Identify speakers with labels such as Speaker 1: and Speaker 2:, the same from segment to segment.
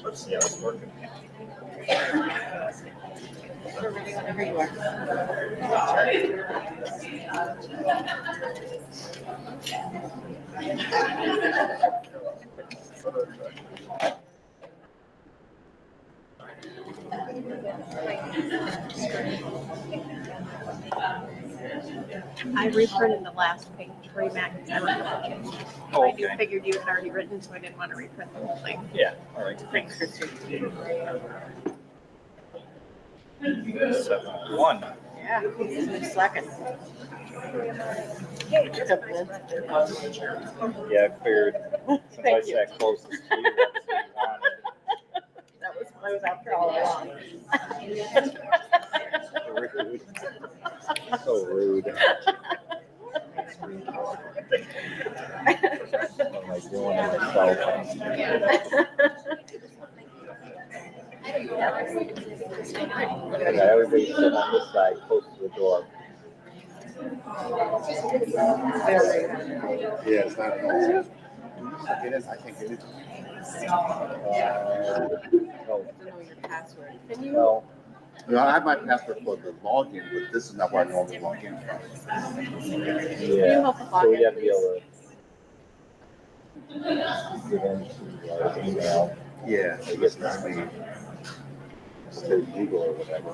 Speaker 1: Let's see how it's working.
Speaker 2: We're ready whenever you are. I reprinted the last page for you, Matt, because I remember changing.
Speaker 1: Oh,
Speaker 2: I
Speaker 1: okay.
Speaker 2: figured you had already written, so I didn't want to reprint the whole thing.
Speaker 1: Yeah, all right.
Speaker 2: Thanks, Christine.
Speaker 1: 7-1.
Speaker 2: Yeah, just slacking.
Speaker 1: Yeah, I figured since I
Speaker 2: Thank you.
Speaker 1: sat closest to you, that's what you wanted.
Speaker 2: That was what I was after all along.
Speaker 1: Rude. So rude. What am I doing to myself? Yeah, everybody sitting on this side, close to the door.
Speaker 3: Yeah, it's not. It is. I think it is.
Speaker 1: No,
Speaker 2: To know your password. Can you?
Speaker 1: no.
Speaker 3: No, I have my password for the login, but this is not where I normally log in.
Speaker 1: Yeah,
Speaker 2: help with
Speaker 1: so we
Speaker 2: login,
Speaker 1: have to be able to get into our email.
Speaker 3: Yeah, I guess that's me.
Speaker 1: Instead of Google or whatever.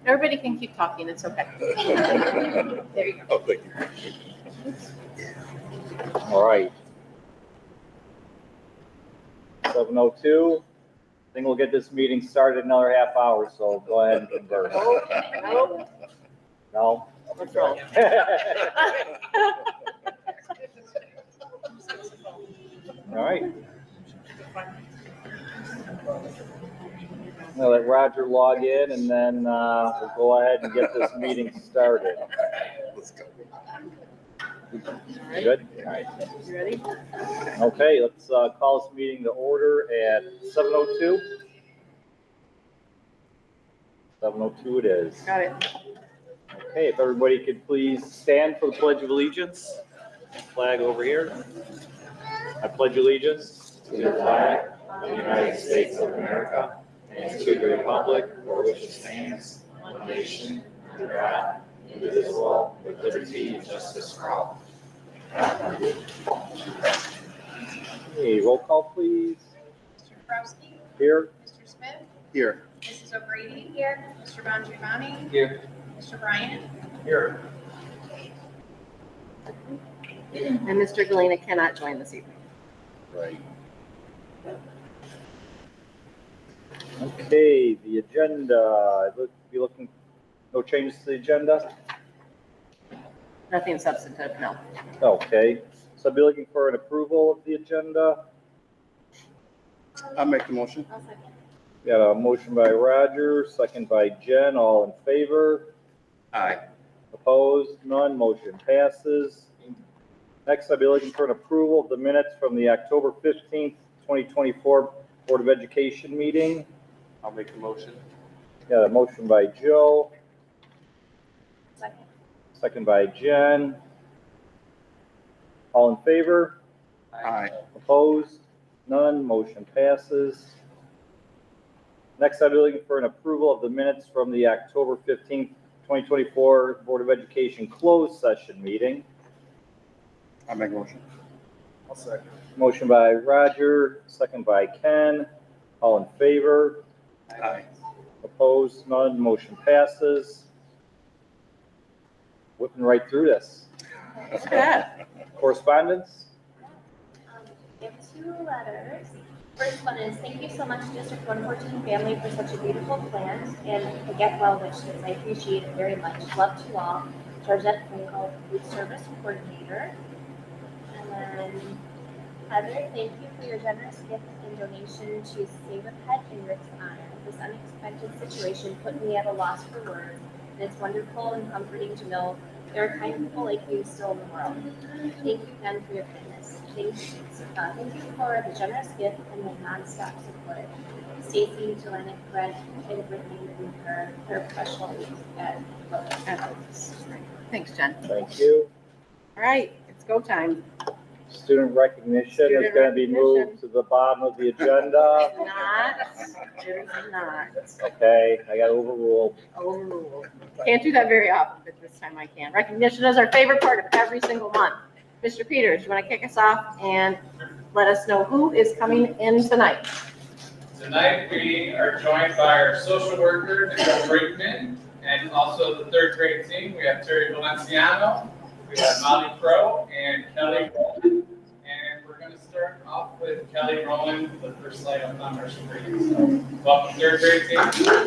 Speaker 2: Everybody can keep talking. It's okay. There you go.
Speaker 3: Oh, thank you.
Speaker 1: All right. 7:02. I think we'll get this meeting started another half hour, so go ahead and converse.
Speaker 2: Nope.
Speaker 1: No?
Speaker 2: Let's roll.
Speaker 1: All right. I'll let Roger log in and then we'll go ahead and get this meeting started.
Speaker 3: Let's go.
Speaker 1: Good? All right.
Speaker 2: You ready?
Speaker 1: Okay, let's call this meeting to order at 7:02. 7:02 it is.
Speaker 2: Got it.
Speaker 1: Okay, if everybody could please stand for the Pledge of Allegiance. Flag over here. I pledge allegiance to the flag of the United States of America and to the republic for which it stands, one nation, under God, indivisible, with liberty and justice for all. Okay, roll call, please.
Speaker 4: Mr. Dabrowski?
Speaker 1: Here.
Speaker 4: Mr. Smith?
Speaker 3: Here.
Speaker 4: Mrs. O'Grady? Here. Mr. Bongiovanni?
Speaker 1: Here.
Speaker 4: Mr. Bryant?
Speaker 1: Here.
Speaker 2: And Mr. Galena cannot join this evening.
Speaker 3: Right.
Speaker 1: Okay, the agenda, be looking, no changes to the agenda?
Speaker 2: Nothing substantive, no.
Speaker 1: Okay, so I'll be looking for an approval of the agenda.
Speaker 3: I'll make the motion.
Speaker 4: I'll second.
Speaker 1: Got a motion by Roger, second by Jen, all in favor?
Speaker 3: Aye.
Speaker 1: Opposed? None, motion passes. Next, I'll be looking for an approval of the minutes from the October 15th, 2024 Board of Education meeting.
Speaker 3: I'll make the motion.
Speaker 1: Got a motion by Joe,
Speaker 4: Second.
Speaker 1: second by Jen. All in favor?
Speaker 3: Aye.
Speaker 1: Opposed? None, motion passes. Next, I'll be looking for an approval of the minutes from the October 15th, 2024 Board of Education closed session meeting.
Speaker 3: I'll make a motion. I'll second.
Speaker 1: Motion by Roger, second by Ken. All in favor?
Speaker 3: Aye.
Speaker 1: Opposed? None, motion passes. Whipping right through this.
Speaker 2: Look at that.
Speaker 1: Correspondence?
Speaker 5: We have two letters. First one is, thank you so much, District 114 family, for such a beautiful plant and the get well wishes. I appreciate it very much. Love to all. Georgette Finkel, food service coordinator. And then Heather, thank you for your generous gift and donation to Save a Pet in Rick's honor. This unexpected situation put me at a loss for words, and it's wonderful and comforting to know there are kind people like you still in the world. Thank you again for your kindness. Thank you for the generous gift and the nonstop support. Stacy, Joanna, Brett, and Brittany and her professional week at Lotus.
Speaker 2: Thanks, Jen.
Speaker 1: Thank you.
Speaker 2: All right, it's go time.
Speaker 1: Student recognition is
Speaker 2: Student
Speaker 1: going to be
Speaker 2: recognition.
Speaker 1: moved to the bottom of the agenda.
Speaker 2: It is not.
Speaker 1: Okay, I got overruled.
Speaker 2: Overruled. Can't do that very often, but this time I can. Recognition is our favorite part of every single month. Mr. Peters, you want to kick us off and let us know who is coming in tonight?
Speaker 6: Tonight, we are joined by our social worker, Nicole Brinkman, and also the third grade team. We have Terry Valenciano, we have Molly Crow, and Kelly Rowland. And we're going to start off with Kelly Rowland, the first slide up on our screen. So, welcome, third grade team.
Speaker 7: Hello,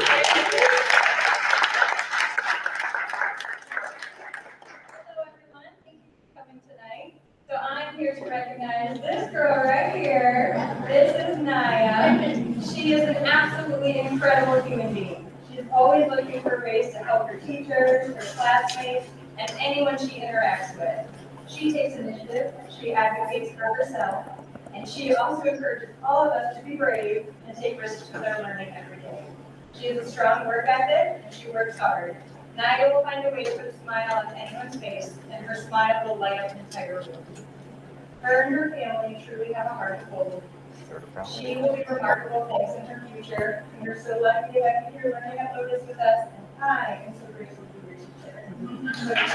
Speaker 7: everyone. Thank you for coming tonight. So I'm here to recognize this girl right here. This is Naya. She is an absolutely incredible human being. She's always looking for ways to help her teachers, her classmates, and anyone she interacts with. She takes initiative, she advocates for herself, and she also encourages all of us to be brave and take risks with our learning every day. She has a strong work ethic, and she works hard. Naya will find a way to put a smile on anyone's face, and her smile will light up an entire room. Her and her family truly have a heart of gold. She will do remarkable things in her future, and we're so lucky to have you here learning at Lotus with us, and I am so grateful to be your teacher.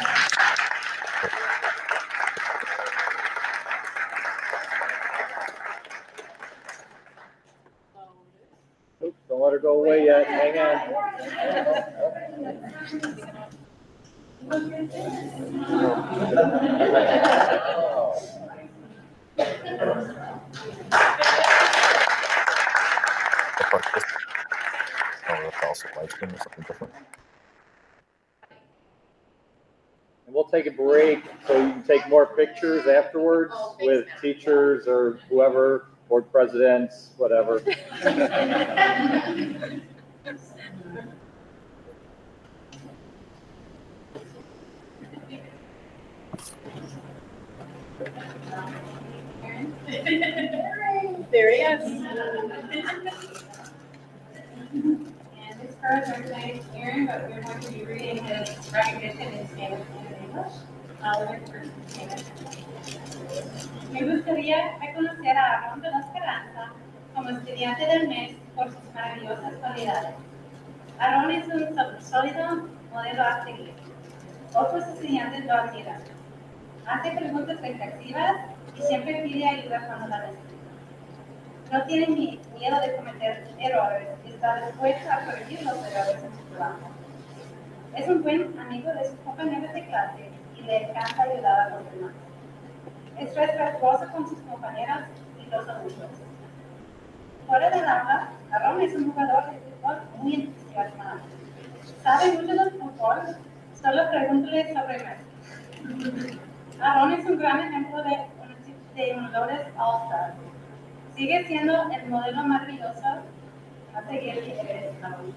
Speaker 1: Oops, don't let her go away yet. Hang And we'll take a break so you can take more pictures afterwards with teachers or whoever, board presidents, whatever.
Speaker 2: There he is.
Speaker 7: And his first name is Aaron, but we're going to be reading his recognition in Spanish and in English. Me gustaría reconocer a Aaron de la Esperanza como estudiante del mes por sus maravillosas cualidades. Aaron es un sólido modelo a seguir. Otros estudiantes lo admiran. Hace preguntas reflexivas y siempre pide ayuda cuando la necesita. No tiene miedo de cometer errores y está dispuesto a corregir los errores en su trabajo. Es un buen amigo de sus compañeros de clase y le encanta ayudar a los demás. Es respetuoso con sus compañeros y los adultos. Fuera del aula, Aaron es un jugador de fútbol muy entusiasmado. Sabe mucho del fútbol, solo pregúntale sobre Messi. Aaron es un gran ejemplo de jugadores All-Star. Sigue siendo el modelo maravilloso a seguir que eres Aaron.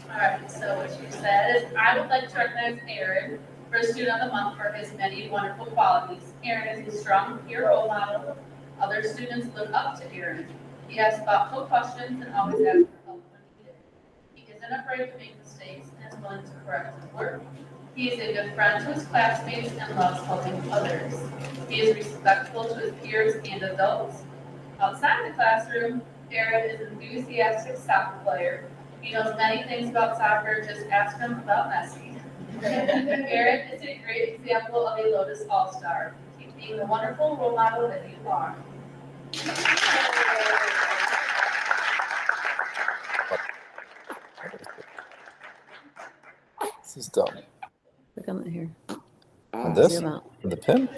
Speaker 8: All right, so what she said is, I would like to recognize Aaron for Student of the Month for his many wonderful qualities. Aaron is a strong peer role model. Other students look up to Aaron. He has thoughtful questions and always asks for help when needed. He isn't afraid to make mistakes and is willing to correct his work. He is a good friend to his classmates and loves helping others. He is respectful to his peers and adults. Outside the classroom, Aaron is an enthusiastic soccer player. He knows many things about soccer, just ask him about Messi. Aaron is a great example of a Lotus All-Star. Keep being the wonderful role model that you are.
Speaker 9: This is dumb.
Speaker 2: Click on it here.
Speaker 9: On this?
Speaker 2: Zoom out.
Speaker 9: On the pin?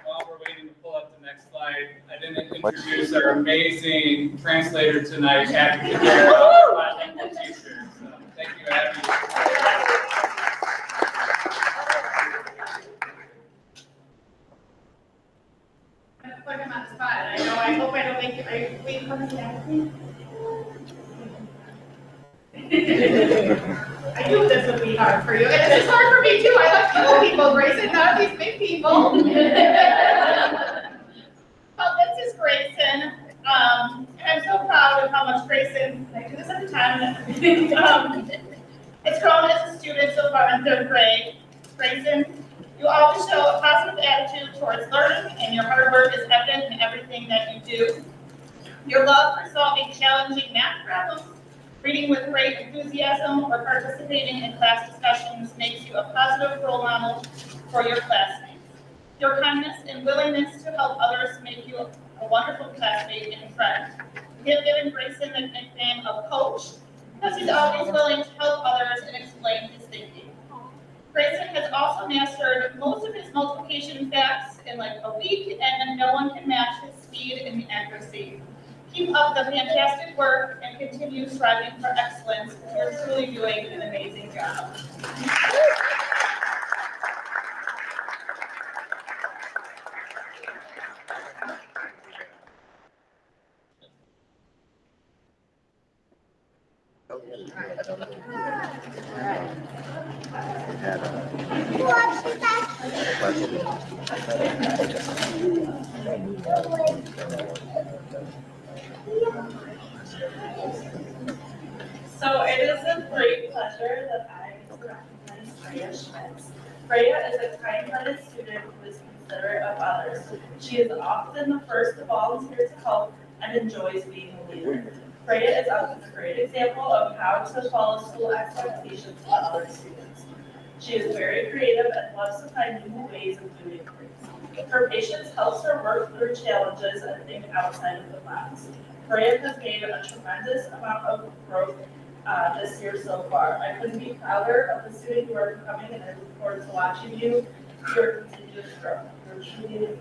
Speaker 6: While we're waiting to pull up the next slide, I didn't introduce our amazing translator tonight, Abby Cadero, bilingual teacher. So thank you, Abby.
Speaker 7: I'm going to put him on the spot. I hope I don't make it. Wait, come here.
Speaker 4: I knew this would be hard for you, and this is hard for me too. I like little people, Grayson, not these big people. Well, this is Grayson, and I'm so proud of how much Grayson, I do this every time, has grown as a student so far in 3rd grade. Grayson, you always show a positive attitude towards learning, and your hard work is evident in everything that you do. Your love for solving challenging math problems, reading with great enthusiasm, or participating in class discussions makes you a positive role model for your classmates. Your kindness and willingness to help others make you a wonderful classmate and friend. We have given Grayson the nickname of Coach because he's always willing to help others and explain his thinking. Grayson has also mastered most of his multiplication facts in like a week, and no one can match his speed and accuracy. Keep up the fantastic work and continue striving for excellence. You're truly doing an amazing job.
Speaker 10: So it is a great pleasure that I get to recognize Freya Schmitz. Freya is a kind-hearted student who is considerate of others. She is often the first to volunteer to help and enjoys being a leader. Freya is a great example of how to follow school expectations of other students. She is very creative and loves to find new ways of doing things. Her patience helps her work through challenges and think outside of the box. Freya has made a tremendous amount of growth this year so far. I couldn't be prouder of the student you are becoming, and I look forward to watching your continuous growth. You're truly amazing.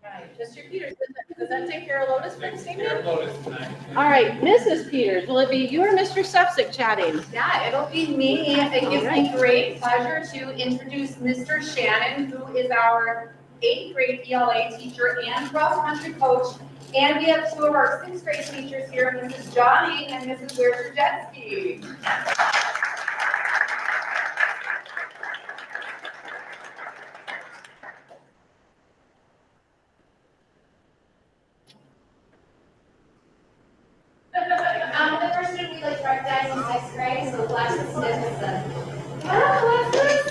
Speaker 2: Right, Mr. Peters, does that take care of Lotus for this evening?
Speaker 6: Here, Lotus tonight.
Speaker 2: All right, Mrs. Peters, will it be you or Mr. Sepsic chatting?
Speaker 11: Yeah, it'll be me. It gives me great pleasure to introduce Mr. Shannon, who is our 8th grade ELA teacher and cross-country coach. And we have 2 of our 6th grade teachers here, Mrs. Johnny and Mrs. Wierzejewski.
Speaker 5: The first student we'd like to recognize in 6th grade is Alexis Nicholson.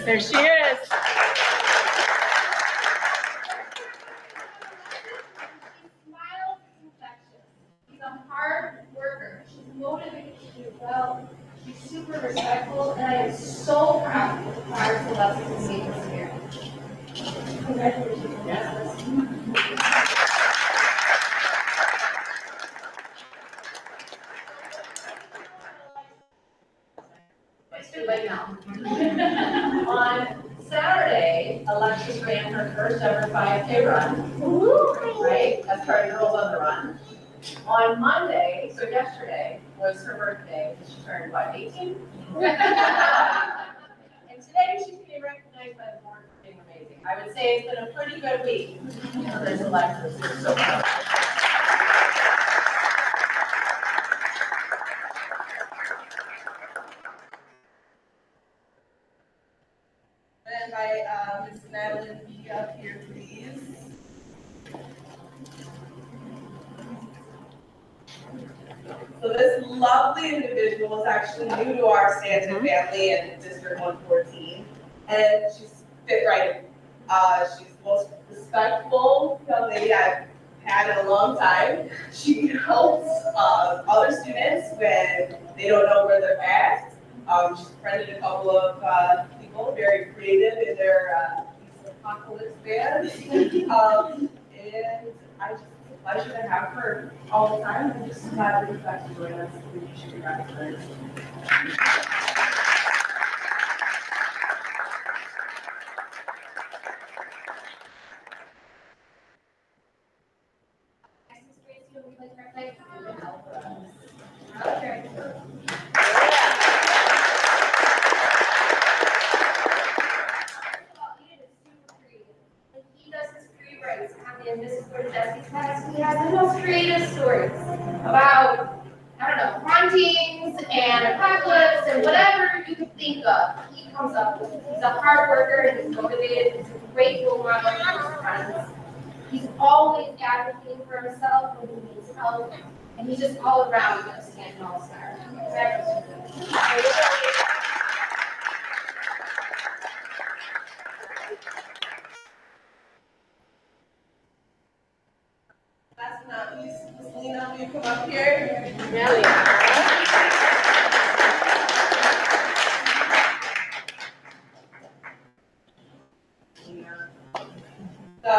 Speaker 2: There she is.
Speaker 5: Smiles is infectious. She's a hard worker. She's motivated to do well. She's super respectful, and I am so proud of the progress Alexis has made this year. Congratulations. Yes.
Speaker 11: It's too late now. On Saturday, Alexis ran her first ever 5K run, right? As part of Girls on the Run. On Monday, so yesterday, was her birthday. She turned, what, 18? And today, she's being recognized by the board for being amazing. I would say it's been a pretty good week for this Alexis. We're so proud.
Speaker 10: And invite Ms. Madeline B up here, please. So this lovely individual is actually new to our Stanton family in District 114, and she's fit right in. She's the most respectful young lady I've had in a long time. She helps other students when they don't know where they're at. She's befriended a couple of people, very creative in their apocalypse band. And I just, it's a pleasure to have her all the time. I'm just glad that you got to join us. We should be recognized.
Speaker 5: Next is Gracie, who we'd like to recognize.
Speaker 11: in Mrs. Gordeski's class, he has the most creative stories about, I don't know, hauntings and apocalypse and whatever you could think of, he comes up with. He's a hard worker, he's motivated, he's a great role model for his friends. He's always advocating for himself when he needs help, and he's just all around a Stanton All-Star.
Speaker 10: Last but not least, Ms. Lena, will you come up here? So,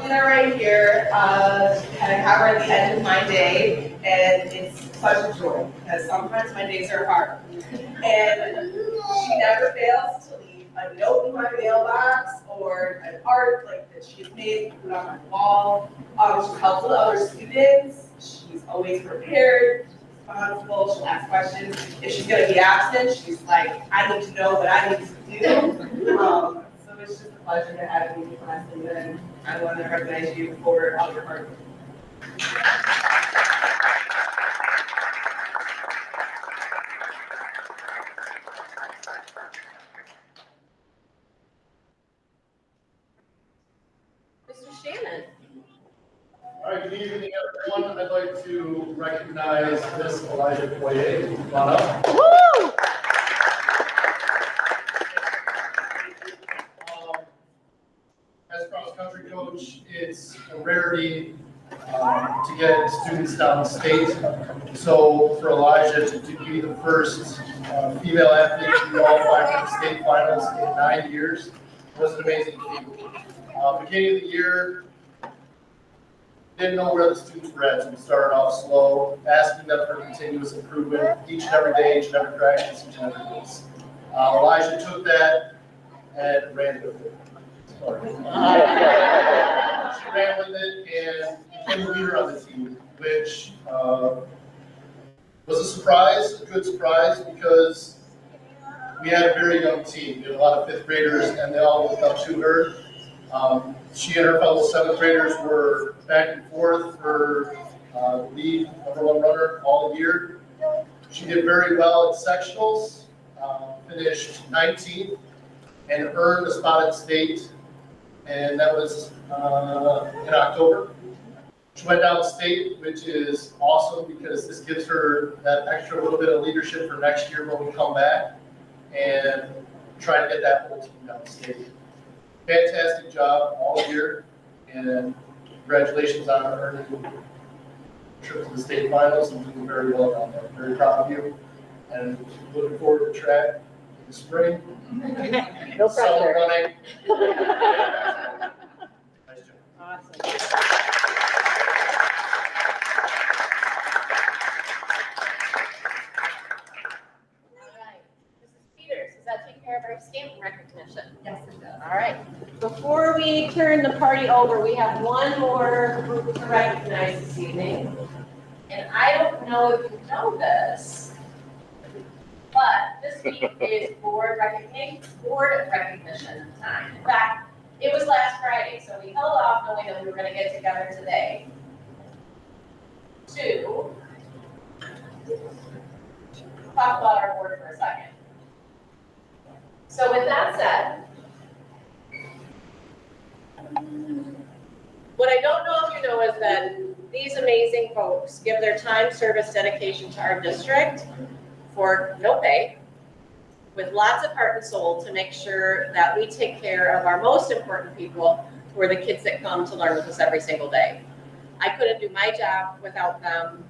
Speaker 10: Lena right here, kind of cover at the end of my day, and it's such a joy, because sometimes my days are hard. And she never fails to leave a note in my mailbox or an art like that she's made, put on my wall. She helps with other students. She's always prepared, she's responsible, she'll ask questions. If she's gonna be absent, she's like, I need to know what I need to do. So it's just a pleasure to have you in class, and I want to recognize you for all your hard work.
Speaker 2: Mr. Shannon.
Speaker 12: All right, good evening, everyone. I'd like to recognize Miss Elijah Poirier. Come on up.
Speaker 2: Woo!
Speaker 12: As cross-country coach, it's a rarity to get students down state. So for Elijah to be the first female athlete to qualify for the state finals in 9 years was an amazing feat. Beginning of the year, didn't know where the students were at, so we started off slow, asking them for continuous improvement each and every day, each and every practice, each and every week. Elijah took that and ran with it. She ran with it and became the leader on the team, which was a surprise, a good surprise, because we had a very young team. We had a lot of fifth graders, and they all looked up to her. She and her fellow seventh graders were back and forth for the lead #1 runner all year. She did very well at sectionals, finished 19th, and earned a spot at state, and that was in October. She went down state, which is awesome because this gives her that extra little bit of leadership for next year when we come back and try to get that whole team down state. Fantastic job all year, and congratulations on earning a trip to the state finals and doing very well down there. Very proud of you, and looking forward to track in the spring.
Speaker 2: No
Speaker 12: Summer
Speaker 2: pressure.
Speaker 12: running. Nice job.
Speaker 2: Awesome. Care of our stamp recognition.
Speaker 11: Yes, it does.
Speaker 2: All right. Before we turn the party over, we have one more group to recognize this evening. And I don't know if you know this, but this week is board recognition time. In fact, it was last Friday, so we held off knowing that we were going to get together today to talk about our board for a second. So with that said, what I don't know if you know is that these amazing folks give their time, service, dedication to our district for no pay, with lots of heart and soul to make sure that we take care of our most important people, who are the kids that come to learn with us every single day. I couldn't do my job without them.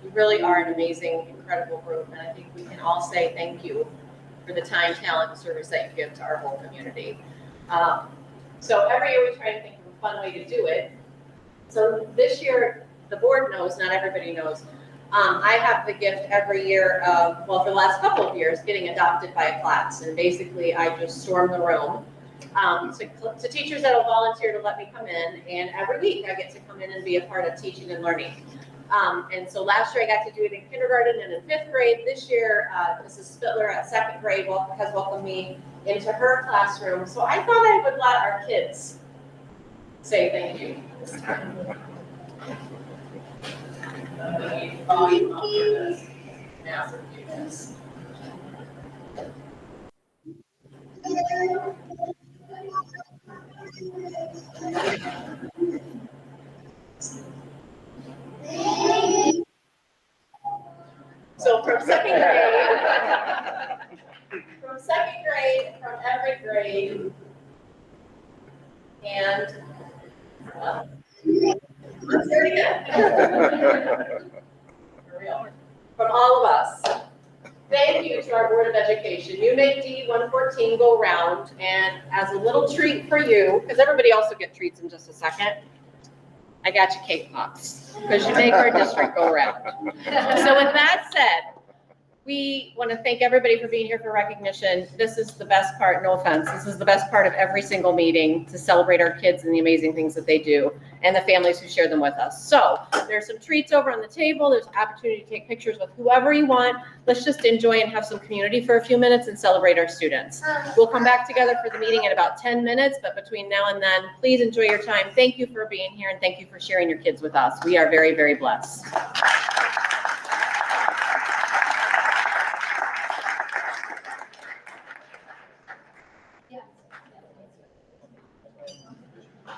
Speaker 2: You really are an amazing, incredible group, and I think we can all say thank you for the time, talent, and service that you give to our whole community. So every year we try to think of a fun way to do it. So this year, the board knows, not everybody knows, I have the gift every year of, well, for the last couple of years, getting adopted by a class. And basically, I just storm the room to teachers that will volunteer to let me come in. And every week, I get to come in and be a part of teaching and learning. And so last year I got to do it in kindergarten and in 5th grade. This year, Mrs. Spittler at 2nd grade has welcomed me into her classroom. So I thought I would let our kids say thank you. Massive cuteness. So from second grade, from every grade, and, well, let's hear it again. For real. From all of us, thank you to our Board of Education. You make D114 go round, and as a little treat for you, because everybody else will get treats in just a second, I got you cake pops, because you make our district go round. So with that said, we want to thank everybody for being here for recognition. This is the best part, no offense, this is the best part of every single meeting, to celebrate our kids and the amazing things that they do and the families who share them with us. So there's some treats over on the table. There's an opportunity to take pictures with whoever you want. Let's just enjoy and have some community for a few minutes and celebrate our students. We'll come back together for the meeting in about 10 minutes, but between now and then, please enjoy your time. Thank you for being here and thank you for sharing your kids with us. We are very, very blessed.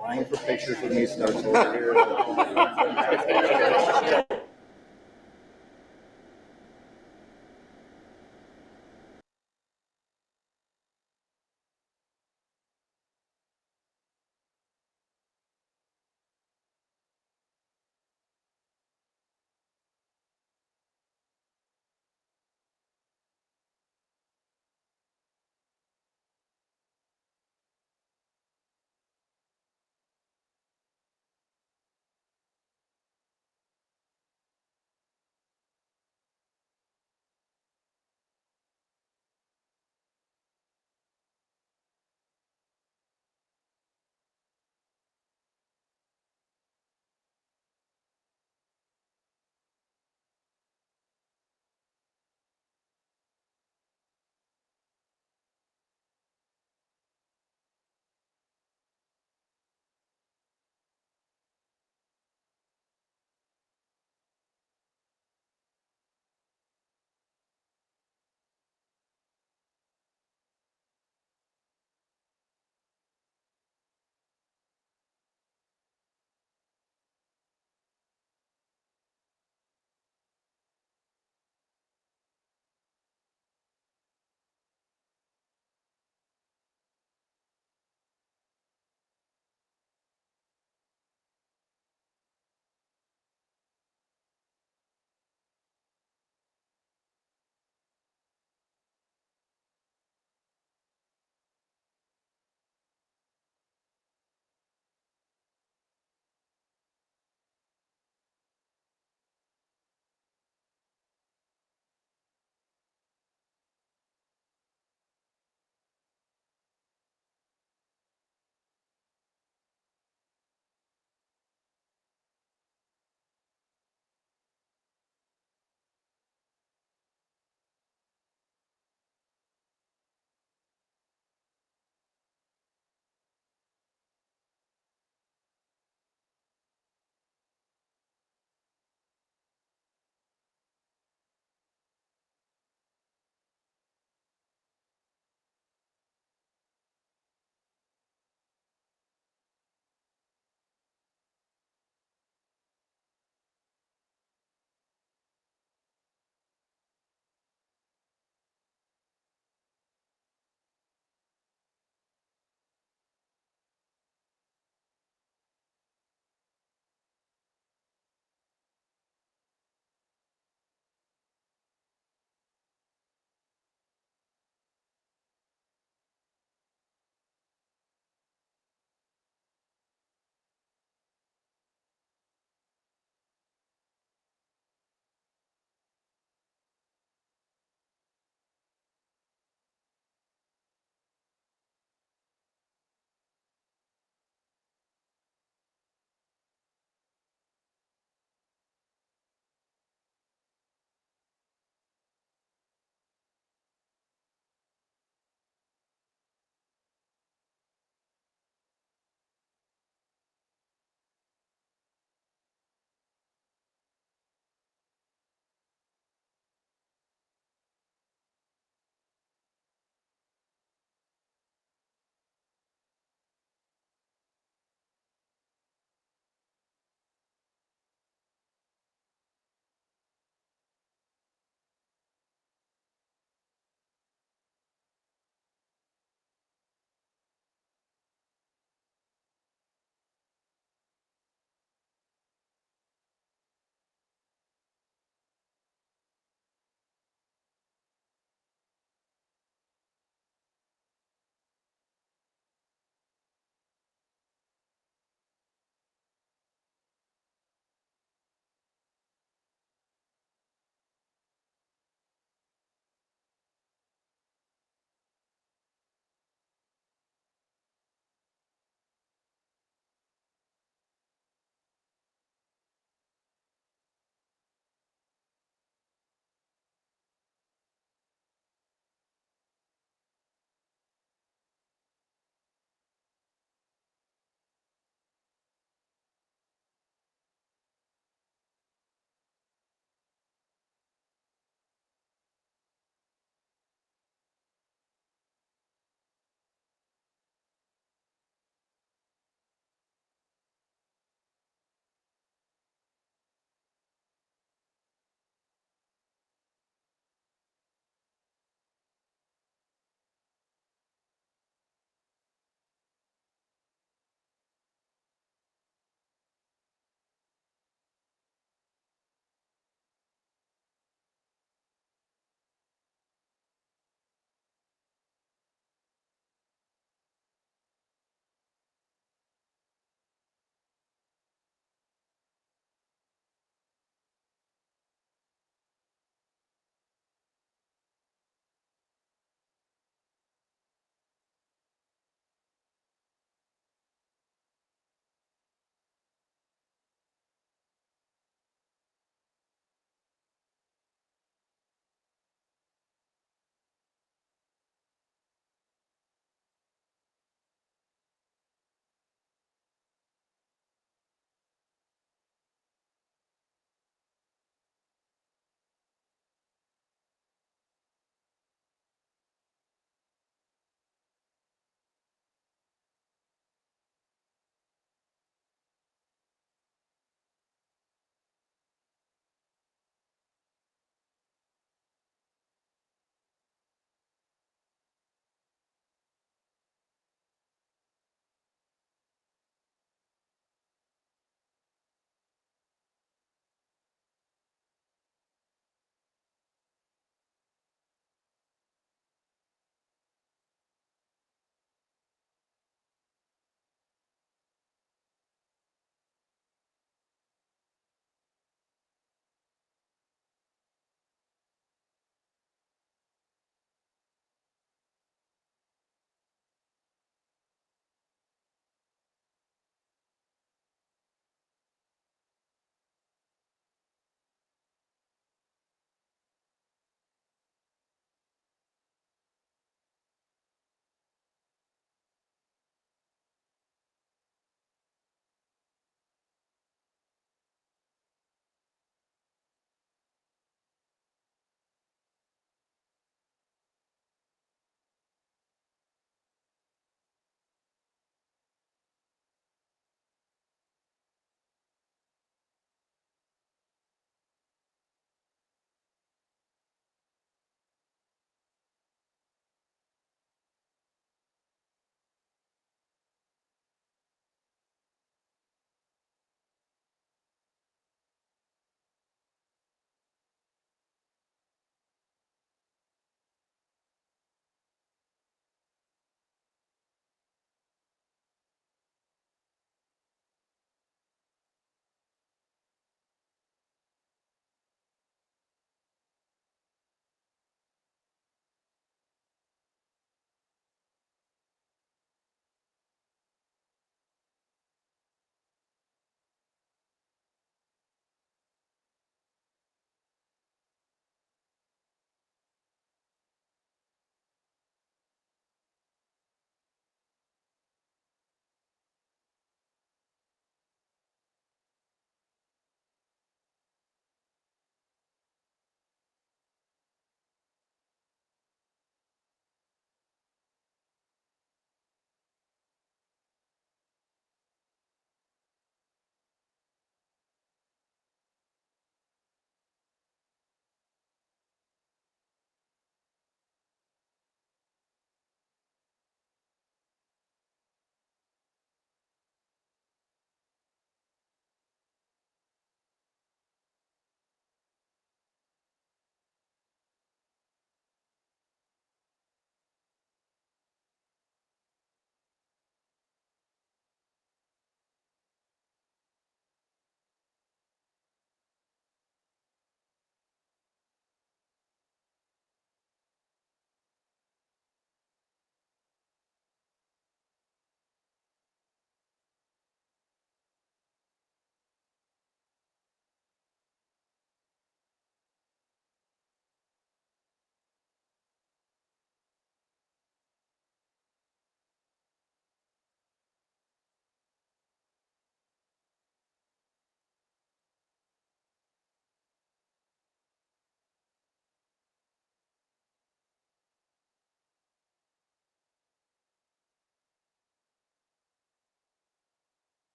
Speaker 3: Line for pictures with me starts over here.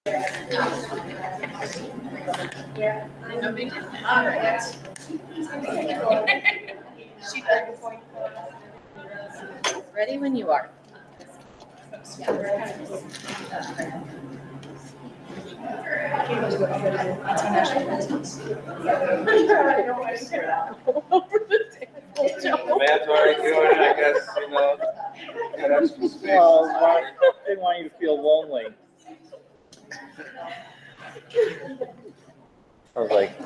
Speaker 2: Ready when you are.
Speaker 6: Matt's already doing it, I guess, you know. Got extra space.
Speaker 1: Well, they want you to feel lonely. I was like,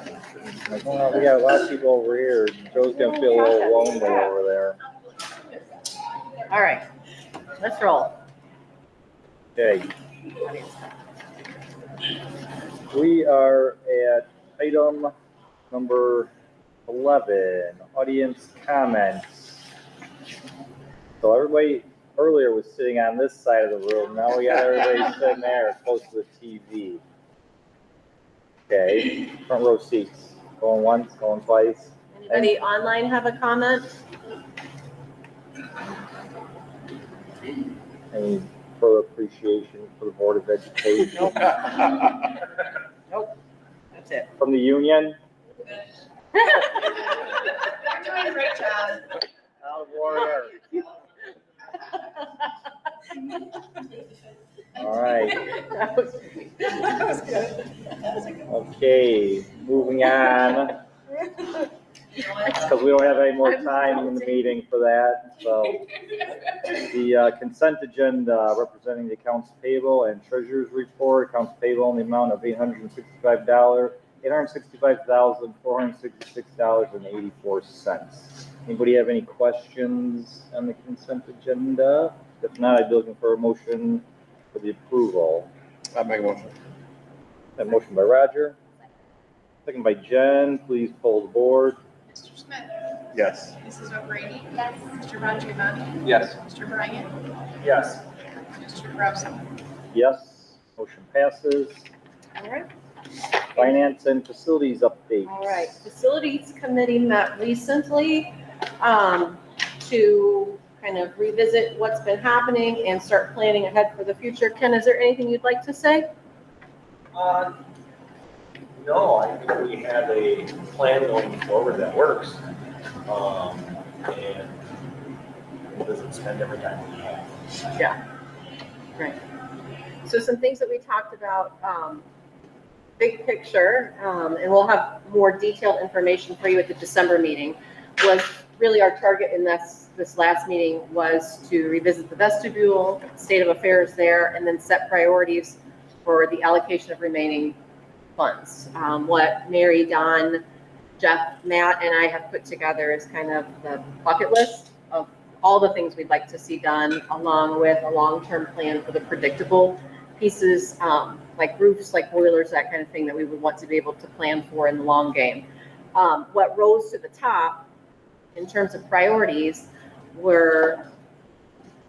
Speaker 1: well, we got a lot of people over here. Joe's gonna feel a little lonely over there.
Speaker 2: All right, let's roll.
Speaker 1: Okay. We are at item number 11, audience comments. So everybody earlier was sitting on this side of the room. Now we got everybody sitting there close to the TV. Okay, front row seats. Going once, going twice.
Speaker 2: Anybody online have a comment?
Speaker 1: Any further appreciation for the Board of Education?
Speaker 2: Nope. That's it.
Speaker 1: From the union?
Speaker 11: You're doing a great job.
Speaker 1: Out of order. All right.
Speaker 2: That was good.
Speaker 1: Okay, moving on. Because we don't have any more time in the meeting for that, so. The consent agenda representing the accounts payable and treasurer's report, accounts payable in the amount of $865,466.84. Anybody have any questions on the consent agenda? If not, I'd be looking for a motion for the approval.
Speaker 3: I'll make a motion.
Speaker 1: That motion by Roger, second by Jen. Please poll the board.
Speaker 4: Mr. Smith?
Speaker 3: Yes.
Speaker 4: Mrs. O'Grady?
Speaker 5: Yes.
Speaker 4: Mr. Bongiovanni?
Speaker 6: Yes.
Speaker 4: Mr. Bryant?
Speaker 1: Yes.
Speaker 4: Mr. Grubson?
Speaker 1: Yes, motion passes.
Speaker 2: All right.
Speaker 1: Finance and facilities updates.
Speaker 2: All right, Facilities Committee met recently to kind of revisit what's been happening and start planning ahead for the future. Ken, is there anything you'd like to say?
Speaker 13: No, I think we have a plan going forward that works. And it doesn't spend every time we have.
Speaker 2: Yeah, right. So some things that we talked about, big picture, and we'll have more detailed information for you at the December meeting, was really our target in this last meeting was to revisit the vestibule, state of affairs there, and then set priorities for the allocation of remaining funds. What Mary, Don, Jeff, Matt, and I have put together is kind of the bucket list of all the things we'd like to see done, along with a long-term plan for the predictable pieces, like roofs, like boilers, that kind of thing that we would want to be able to plan for in the long game. What rose to the top in terms of priorities were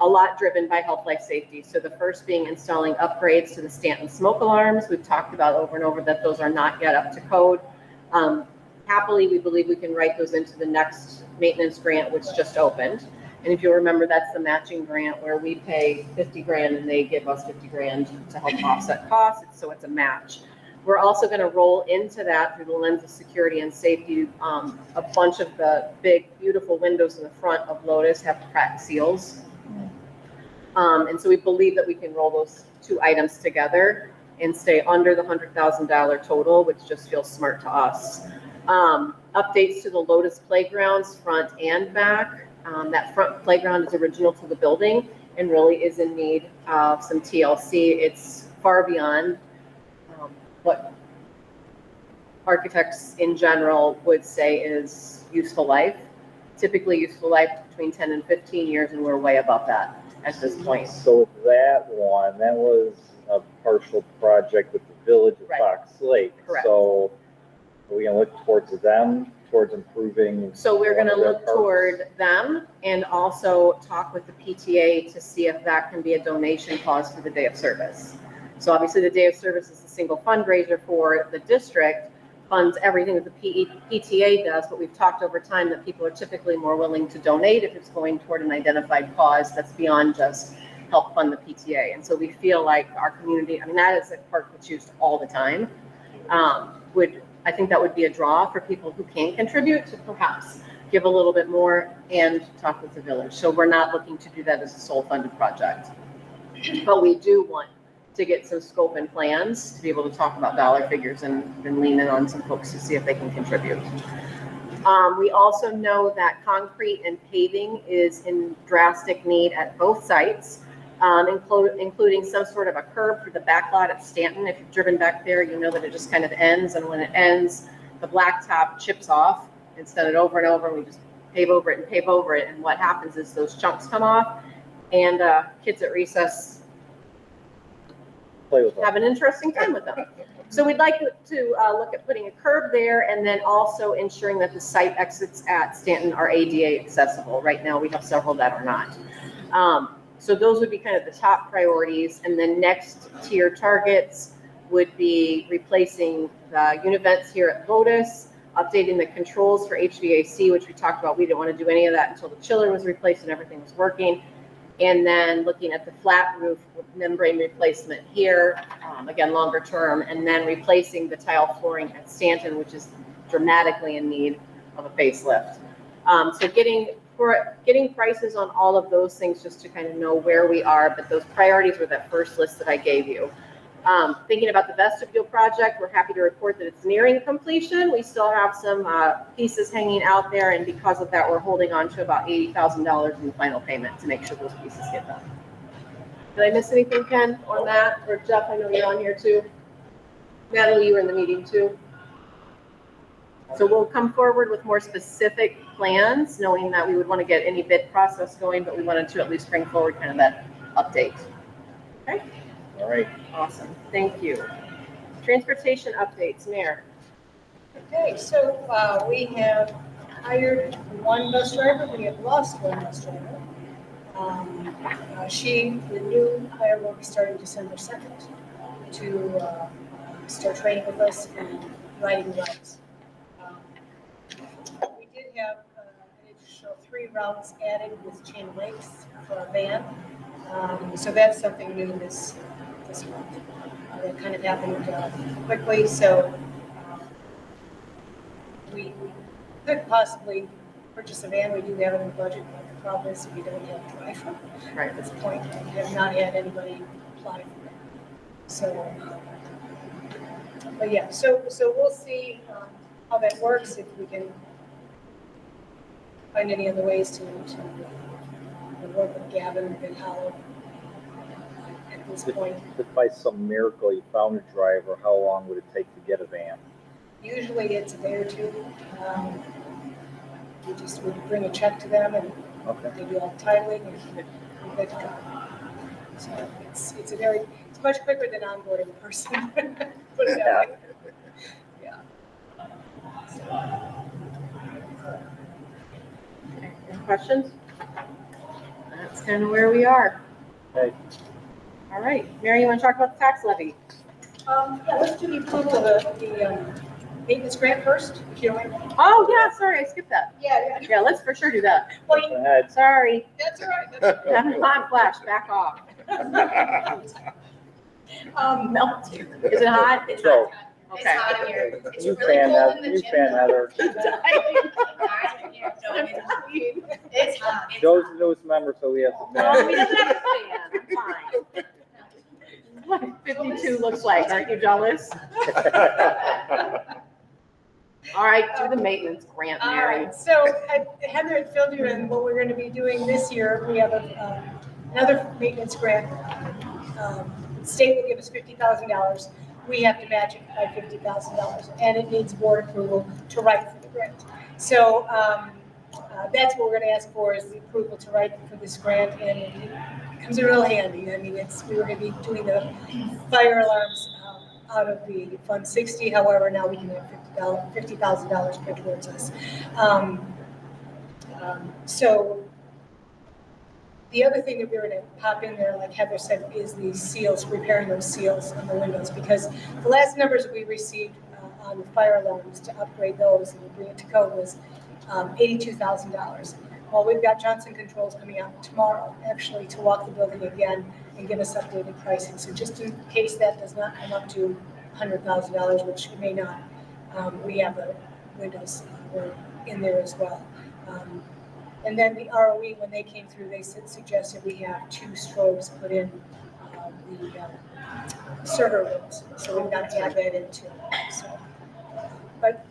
Speaker 2: a lot driven by health, life, safety. So the first being installing upgrades to the Stanton smoke alarms. We've talked about over and over that those are not yet up to code. Happily, we believe we can write those into the next maintenance grant, which just opened. And if you'll remember, that's the matching grant where we pay 50 grand and they give us 50 grand to help offset costs. So it's a match. We're also going to roll into that through the lens of security and safety. A bunch of the big, beautiful windows in the front of Lotus have cracked seals. And so we believe that we can roll those two items together and stay under the $100,000 total, which just feels smart to us. Updates to the Lotus playgrounds, front and back. That front playground is original to the building and really is in need of some TLC. It's far beyond what architects in general would say is useful life. Typically useful life between 10 and 15 years, and we're way above that at this point.
Speaker 1: So that one, that was a partial project with the village of
Speaker 2: Right.
Speaker 1: Fox Lake.
Speaker 2: Correct.
Speaker 1: So are we gonna look towards them, towards improving?
Speaker 2: So we're
Speaker 1: one
Speaker 2: gonna
Speaker 1: of their
Speaker 2: look
Speaker 1: parks?
Speaker 2: toward them and also talk with the PTA to see if that can be a donation clause for the day of service. So obviously the day of service is a single fundraiser for the district, funds everything that the PTA does, but we've talked over time that people are typically more willing to donate if it's going toward an identified cause that's beyond just help fund the PTA. And so we feel like our community, I mean, that is a park that's used all the time. I think that would be a draw for people who can contribute to perhaps give a little bit more and talk with the village. So we're not looking to do that as a sole funded project. But we do want to get some scope and plans to be able to talk about dollar figures and lean in on some folks to see if they can contribute. We also know that concrete and paving is in drastic need at both sites, including some sort of a curb for the back lot at Stanton. If you've driven back there, you know that it just kind of ends, and when it ends, the blacktop chips off. Instead of over and over, we just pave over it and pave over it, and what happens is those chunks come off, and kids at recess
Speaker 13: Play with
Speaker 2: have an interesting time with them. So we'd like to look at putting a curb there, and then also ensuring that the site exits at Stanton are ADA accessible. Right now, we have several that are not. So those would be kind of the top priorities, and then next tier targets would be replacing the univents here at Lotus, updating the controls for HVAC, which we talked about. We didn't want to do any of that until the chiller was replaced and everything was working. And then looking at the flat roof with membrane replacement here, again, longer term, and then replacing the tile flooring at Stanton, which is dramatically in need of a facelift. So getting prices on all of those things just to kind of know where we are, but those priorities were that first list that I gave you. Thinking about the vestibule project, we're happy to report that it's nearing completion. We still have some pieces hanging out there, and because of that, we're holding on to about $80,000 in the final payment to make sure those pieces get done. Did I miss anything, Ken, on that? Or Jeff, I know you're on here too. Natalie, you were in the meeting too. So we'll come forward with more specific plans, knowing that we would want to get any bid process going, but we wanted to at least bring forward kind of that update. Okay.
Speaker 13: All right.
Speaker 2: Awesome, thank you. Transportation updates, Mayor.
Speaker 14: Okay, so we have hired one bus driver, we have lost one bus driver. The new hire will be starting December 2nd to start training with us and riding routes. We did have an additional 3 routes added with Chain Lakes for our van. So that's something new this month. That kind of happened quickly, so we could possibly purchase a van. We do have it in the budget, but the problem is we don't have a driver. Right at this point, we have not had anybody apply for that. So, but yeah, so we'll see how that works, if we can find any other ways to work with Gavin and Hollow. At this point,
Speaker 13: If by some miracle you found a driver, how long would it take to get a van?
Speaker 14: usually it's a day or two. We just would bring a check to them, and they do all the titling, and we're good to go. So it's much quicker than onboarding a person. Put it that way. Yeah.
Speaker 2: Any questions? That's kind of where we are.
Speaker 13: Okay.
Speaker 2: All right, Mary, you want to talk about the tax levy?
Speaker 14: Yeah, let's do the approval of the maintenance grant first, if you don't mind.
Speaker 2: Oh, yeah, sorry, I skipped that.
Speaker 14: Yeah.
Speaker 2: Yeah, let's for sure do that.
Speaker 14: Well,
Speaker 13: Go ahead.
Speaker 2: Sorry.
Speaker 14: that's all right.
Speaker 2: Hot flash, back off. Melt. Is it hot?
Speaker 11: It's
Speaker 13: So,
Speaker 11: hot.
Speaker 2: Okay.
Speaker 11: It's hot in here. It's
Speaker 13: you
Speaker 11: really
Speaker 13: fan
Speaker 11: cold in the
Speaker 13: You
Speaker 11: gym.
Speaker 13: fan Heather.
Speaker 11: It's hot.
Speaker 13: Joe's the newest member, so we have to
Speaker 2: Oh, he
Speaker 13: fan.
Speaker 2: doesn't have a fan. I'm fine. What 52 looks like, aren't you jealous? All right, do the maintenance grant,
Speaker 14: All
Speaker 2: Mary.
Speaker 14: right, so Heather had filled you in what we're going to be doing this year. We have another maintenance grant. The state will give us $50,000. We have to match it by $50,000, and it needs board approval to write for the grant. So that's what we're going to ask for, is the approval to write for this grant, and it comes in real handy. I mean, we were going to be doing the fire alarms out of the Fund 60. However, now we can have $50,000 put towards us. So the other thing that we're going to pop in there, like Heather said, is the seals, repairing those seals on the windows, because the last numbers we received on the fire alarms to upgrade those and bring it to code was $82,000. Well, we've got Johnson Controls coming out tomorrow, actually, to walk the building again and give us updated pricing. So just in case that does not come up to $100,000, which it may not, we have a windows in there as well. And then the ROE, when they came through, they suggested we have 2 strobes put in the server rooms. So we've got to add that in too. So, but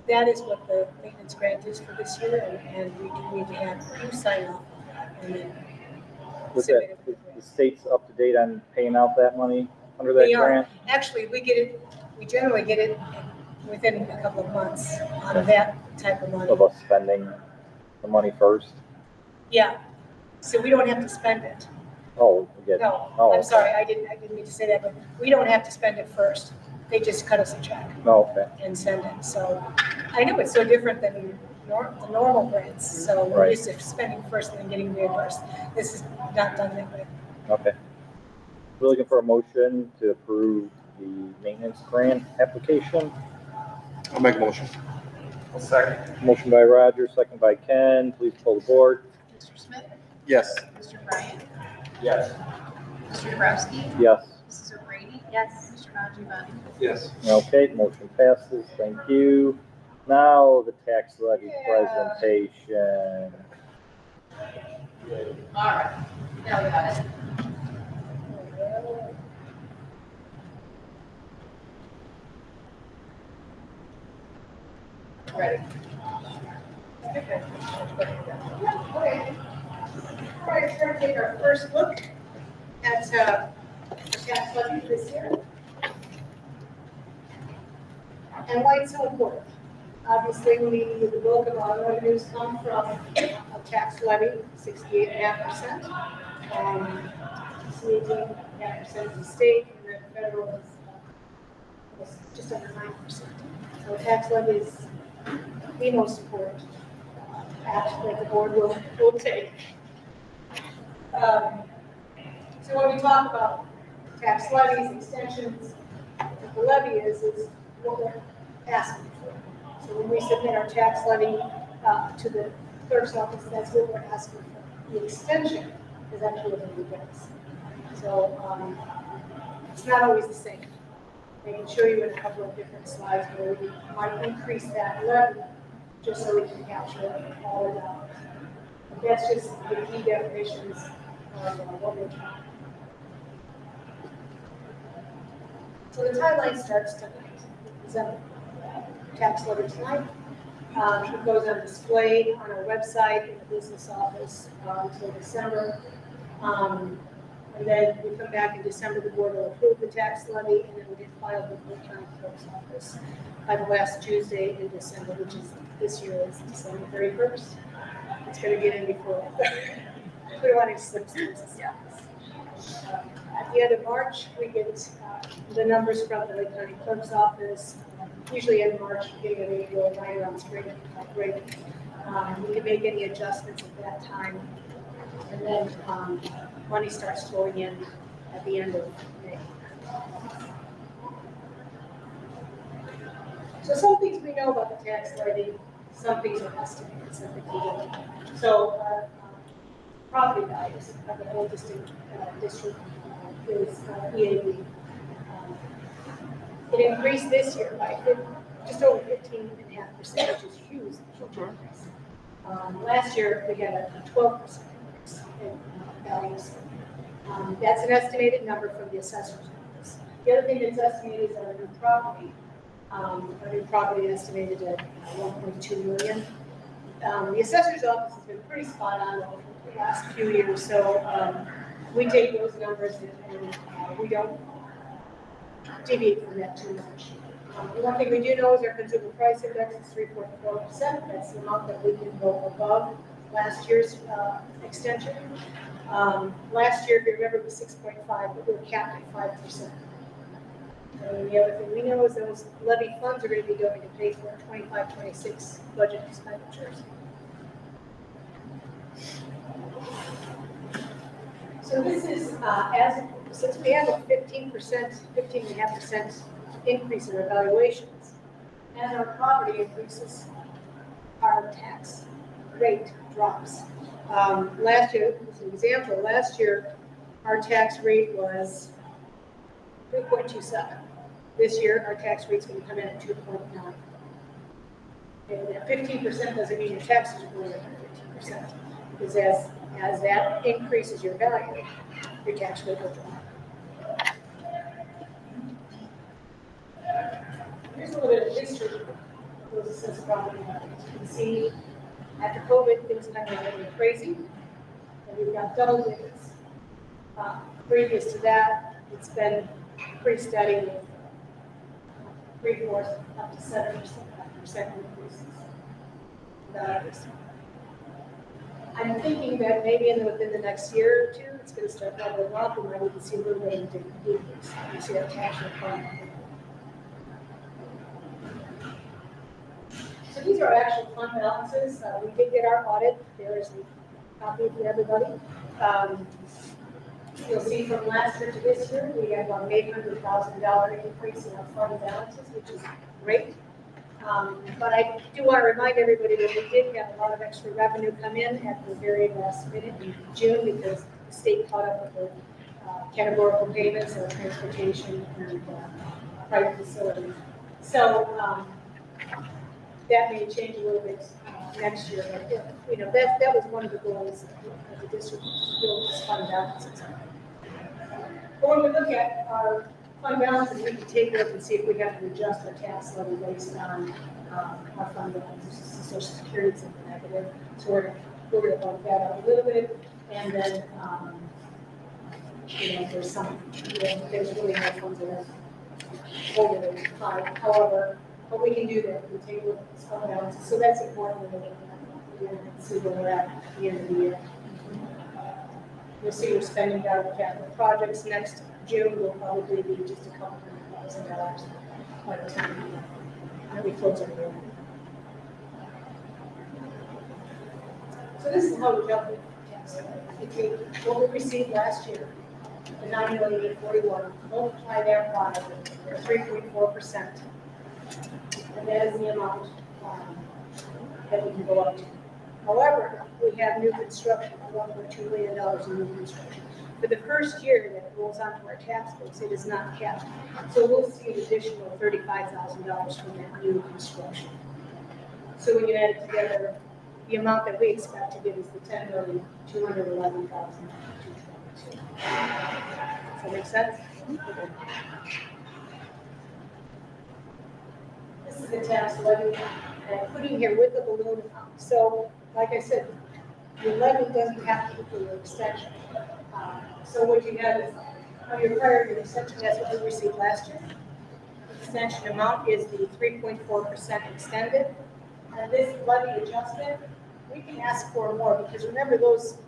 Speaker 14: that is what the maintenance grant is for this year, and we do need to have you sign off and then
Speaker 1: Was
Speaker 14: submit
Speaker 1: that,
Speaker 14: it.
Speaker 1: the state's up to date on paying out that money under that
Speaker 14: We are.
Speaker 1: grant?
Speaker 14: Actually, we generally get it within a couple of months on that type of money.
Speaker 1: Of us spending the money first?
Speaker 14: Yeah, so we don't have to spend it.
Speaker 1: Oh, we get,
Speaker 14: No,
Speaker 1: oh,
Speaker 14: I'm
Speaker 1: okay.
Speaker 14: sorry, I didn't mean to say that, but we don't have to spend it first. They just cut us a check
Speaker 1: Oh, okay.
Speaker 14: and send it. So I know it's so different than the normal grants. So we're
Speaker 1: Right.
Speaker 14: used to spending first and then getting reimbursed. This is not done that way.
Speaker 1: Okay. We're looking for a motion to approve the maintenance grant application.
Speaker 3: I'll make a motion.
Speaker 13: Second.
Speaker 1: Motion by Roger, second by Ken. Please pull the board.
Speaker 8: Mr. Smith?
Speaker 3: Yes.
Speaker 8: Mr. Bryant?
Speaker 13: Yes.
Speaker 8: Mr. Dabrowski?
Speaker 1: Yes.
Speaker 8: Mrs. O'Brady?
Speaker 5: Yes.
Speaker 8: Mr. Nanjiani?
Speaker 13: Yes.
Speaker 1: Okay, motion passes. Thank you. Now the tax levy presentation.
Speaker 11: All right, now we got it. Ready?
Speaker 14: Okay. All right, so we're going to take our first look at the tax levy this year. And why it's so important. Obviously, the bulk of our revenues come from a tax levy, 68.5%. 18.5% is the state, and then federal is just under 9%. So tax levy is the most important action that the board will take. So when we talk about tax levies, extensions, what the levy is what we're asking for. So when we submit our tax levy to the clerk's office, that's what we're asking for. The extension is actually what we get. So it's not always the same. I can show you in a couple of different slides where we might increase that levy just so we can capture all the dollars. But that's just the key definitions of what we're trying. So the timeline starts tonight. December. Tax levy tonight. It goes on display on our website in the business office until December. And then we come back in December, the board will approve the tax levy, and it will get filed with the county clerk's office by the last Tuesday in December, which is this year is December 31st. It's going to get in before we want to slip through this. At the end of March, we get the numbers from the county clerk's office. Usually in March, beginning of April, right around spring break. We can make any adjustments at that time. And then money starts flowing in at the end of May. So some things we know about the tax levy, some things are estimated, some things we don't. So our property values of the whole district is EAB. It increased this year by just over 15.5%, which is huge. Last year, we had a 12% increase in values. That's an estimated number from the assessor's office. The other thing that's estimated is our new property. Our new property estimated at 1.2 million. The assessor's office has been pretty spot on over the last few years, so we take those numbers and we don't deviate from that too much. The one thing we do know is our consumer price index is 3.4%. That's the amount that we can go above last year's extension. Last year, if you remember, it was 6.5, but we were capped at 5%. And the other thing we know is those levy funds are going to be going to pay for 25-26 budget expenditures. So this is since we have a 15.5% increase in our valuations, as our property increases, our tax rate drops. Last year, as an example, last year, our tax rate was 3.27. This year, our tax rate's gonna come in at 2.9. And that 15% doesn't mean your taxes are going up by 15%, because as that increases your value, your tax rate will drop. Here's a little bit of history of those assessed property values. You can see after COVID, things kind of went crazy, and we've got double digits. Previous to that, it's been pretty steady with 3/4 up to 7% increases. I'm thinking that maybe within the next year or two, it's going to start leveling off, and we can see a little bit of a decrease. You see our tax rate falling. So these are actual fund balances. We did get our audit. There is a copy for everybody. You'll see from last year to this year, we have about $800,000 increase in our fund balances, which is great. But I do want to remind everybody that we did have a lot of extra revenue come in at the very last minute in June because the state caught up with the categorical payments of transportation and private facilities. So that may change a little bit next year. But that was one of the goals of the district, to build this fund balances. But when we look at our fund balances, we can take a look and see if we have to adjust our tax levy based on our fund balances. Social Security is negative, so we're going to bump that up a little bit, and then there's some there's really no funds that are overly high. However, but we can do that. We take a look at this fund balances, so that's important when we're looking at and see where we're at the end of the year. You'll see we're spending down on capital projects. Next June will probably be just a couple $100,000 by the time we close our year. So this is how we dealt with tax. If you what we received last year, the $9,841,000, multiply that by 3.4%, and that is the amount that we can go up to. However, we have new construction, $1.2 million in new construction. For the first year that it rolls onto our tax books, it is not capped. So we'll see an additional $35,000 from that new construction. So when you add it together, the amount that we expect to get is the $10,211,222. Does that make sense? This is the tax levy, and I put it here with the balloon amount. So, like I said, your levy doesn't have to equal your extension. So what you have is, on your prior year extension, that's what we received last year. The extension amount is the 3.4% extended. And this levy adjustment, we can ask for more, because remember those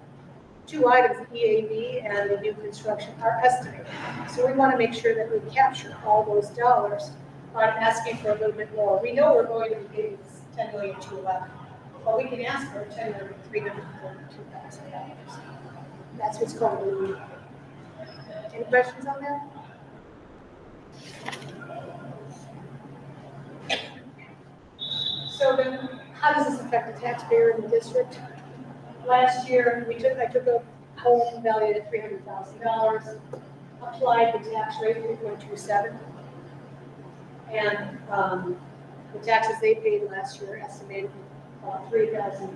Speaker 14: two items, the EAB and the new construction, are estimated. So we want to make sure that we capture all those dollars by asking for a little bit more. We know we're going to be getting this $10,211,000, but we can ask for $10,342,000. That's what's called a lead. Any questions on that? So then, how does this affect the taxpayer in the district? Last year, I took a home valued at $300,000, applied the tax rate 3.27, and the taxes they paid last year estimated $3,273.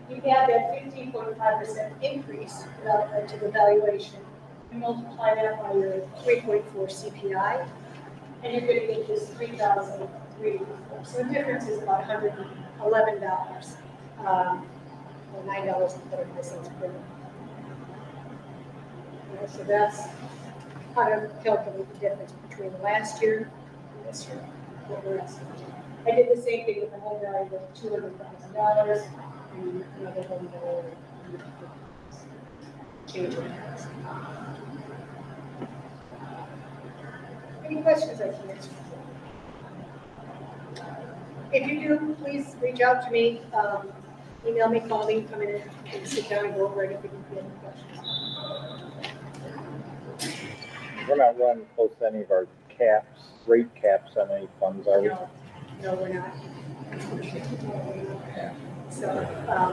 Speaker 14: You add that 15.5% increase to the valuation, you multiply that by your 3.4 CPI, and you're going to get this $3,384. So the difference is about $111, or $9.35 per month. So that's how to calculate the difference between last year and this year. What we're estimating. I did the same thing with the home value of $200,000 and another home value change in that. Any questions I can answer? If you do, please reach out to me. Email me, call me, come in and sit down and go over anything if you have any questions.
Speaker 13: We're not running close to any of our caps, rate caps on any funds, are we?
Speaker 14: No, we're not. So,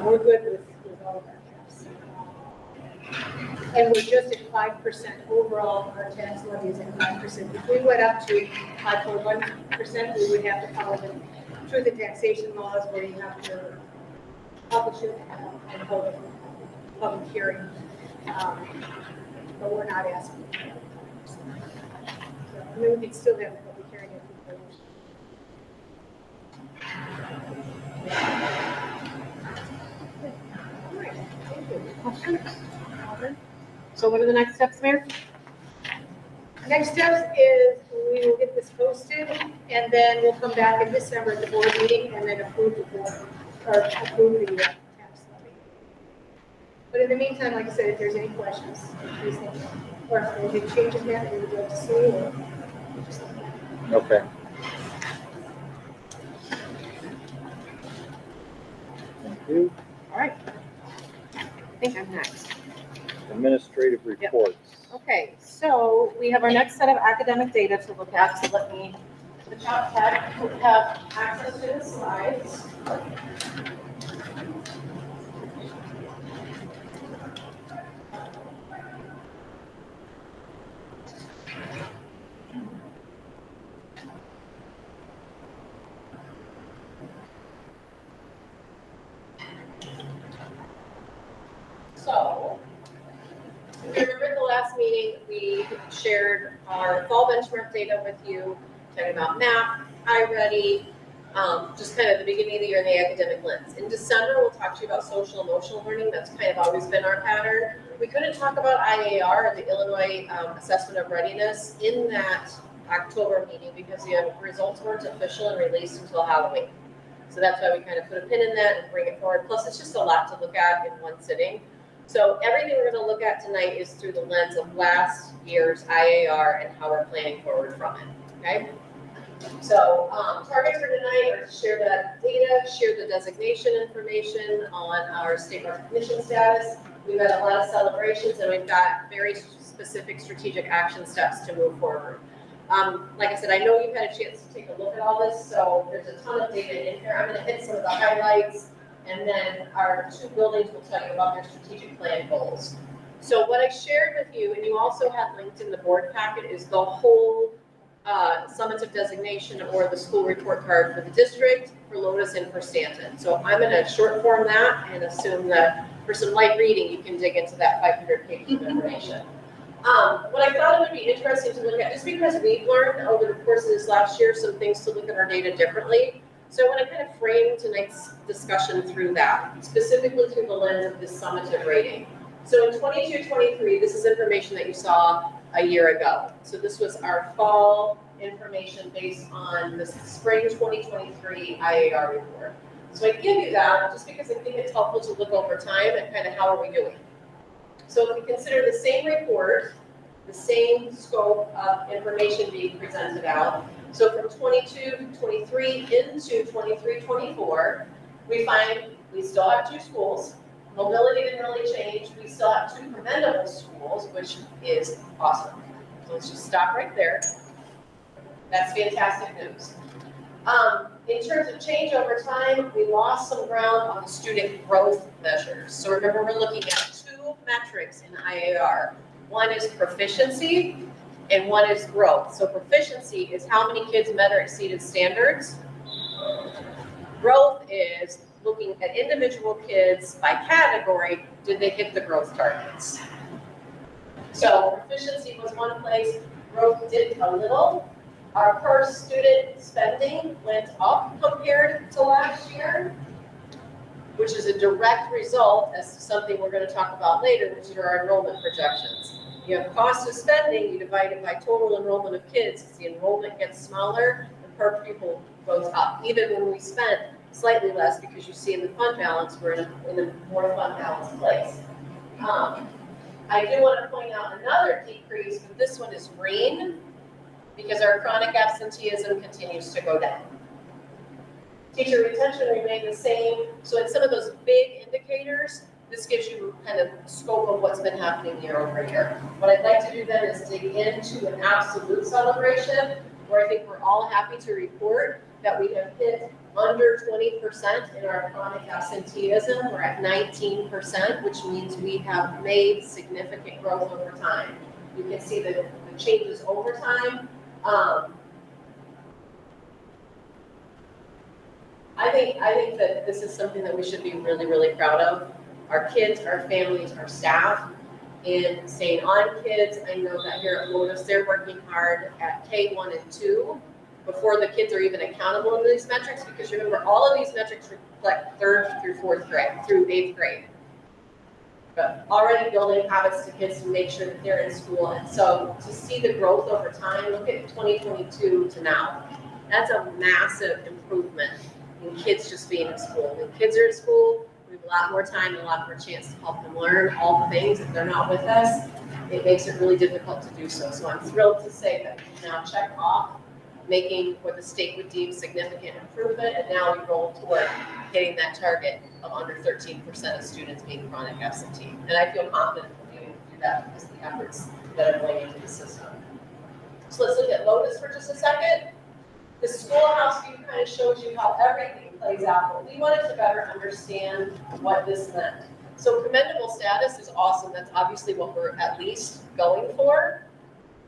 Speaker 14: we're good with all of our caps. And we're just at 5% overall, our tax levy is at 5%. If we went up to 5.1%, we would have to follow the truth in taxation laws where you have to publish it and hold a public hearing. But we're not asking. So, I mean, we could still have a public hearing if we wish. All right, thank you. Questions?
Speaker 2: So what are the next steps, Mayor?
Speaker 14: Next steps is we will get this posted, and then we'll come back in December at the board meeting and then approve the board, or approve the tax levy. But in the meantime, like I said, if there's any questions, please think, or if there's any changes that you would like to see, or just let me know.
Speaker 1: Okay. Thank you.
Speaker 2: All right. I think I'm next.
Speaker 1: Administrative reports.
Speaker 2: Okay, so we have our next set of academic data to look at, so let me, the top tab, have access to the slides. So, if you remember the last meeting, we shared our fall benchmark data with you, talking about math, iReady, just kind of the beginning of the year in the academic lens. In December, we'll talk to you about social emotional learning. That's kind of always been our pattern. We couldn't talk about IAR, the Illinois Assessment of Readiness, in that October meeting because the results weren't official and released until Halloween. So that's why we kind of put a pin in that and bring it forward. Plus, it's just a lot to look at in one sitting. So everything we're going to look at tonight is through the lens of last year's IAR and how we're planning forward from it, okay? So targets for tonight are to share that data, share the designation information on our state recognition status. We've had a lot of celebrations and we've got very specific strategic action steps to move forward. Like I said, I know you've had a chance to take a look at all this, so there's a ton of data in here. I'm going to hit some of the highlights. And then our two buildings will tell you about their strategic plan goals. So what I shared with you, and you also have linked in the board packet, is the whole summative designation or the school report card for the district, for Lotus, and for Stanton. So I'm going to short form that and assume that for some light reading, you can dig into that 500 pages of information. What I thought it would be interesting to look at, just because we've learned over the course of this last year some things to look at our data differently. So I want to kind of frame tonight's discussion through that, specifically through the lens of this summative rating. So in 22-23, this is information that you saw a year ago. So this was our fall information based on the spring 2023 IAR report. So I give you that just because I think it's helpful to look over time and kind of how are we doing. So if we consider the same report, the same scope of information being presented out, so from 22-23 into 23-24, we find we still have two schools. Mobility didn't really change. We still have two commendable schools, which is awesome. So let's just stop right there. That's fantastic news. In terms of change over time, we lost some ground on the student growth measures. So remember, we're looking at two metrics in IAR. One is proficiency, and one is growth. So proficiency is how many kids met or exceeded standards. Growth is looking at individual kids by category, did they hit the growth targets? So proficiency was one place, growth did a little. Our per student spending went up compared to last year, which is a direct result as to something we're going to talk about later, which are our enrollment projections. You have cost of spending, you divide it by total enrollment of kids. As the enrollment gets smaller, the per pupil goes up. Even when we spent slightly less, because you see in the fund balance, we're in a more fund balanced place. I do want to point out another decrease, but this one is green, because our chronic absenteeism continues to go down. Teacher retention remained the same. So in some of those big indicators, this gives you kind of scope of what's been happening year over year. What I'd like to do then is dig into an absolute celebration, where I think we're all happy to report that we have hit under 20% in our chronic absenteeism. We're at 19%, which means we have made significant growth over time. You can see the changes over time. I think that this is something that we should be really, really proud of. Our kids, our families, our staff, in staying on kids. I know that here at Lotus, they're working hard at K1 and 2 before the kids are even accountable in these metrics, because remember, all of these metrics reflect 3rd through 4th grade, through 8th grade. But already building habits to kids to make sure that they're in school. And so to see the growth over time, look at 2022 to now. That's a massive improvement in kids just being in school. When kids are in school, we have a lot more time and a lot more chance to help them learn all the things. If they're not with us, it makes it really difficult to do so. So I'm thrilled to say that we now check off making what the state would deem significant improvement, and now we roll toward hitting that target of under 13% of students being chronic absentee. And I feel confident we'll be able to do that because of the efforts that are going into the system. So let's look at Lotus for just a second. The schoolhouse view kind of shows you how everything plays out, but we wanted to better understand what this meant. So commendable status is awesome. That's obviously what we're at least going for.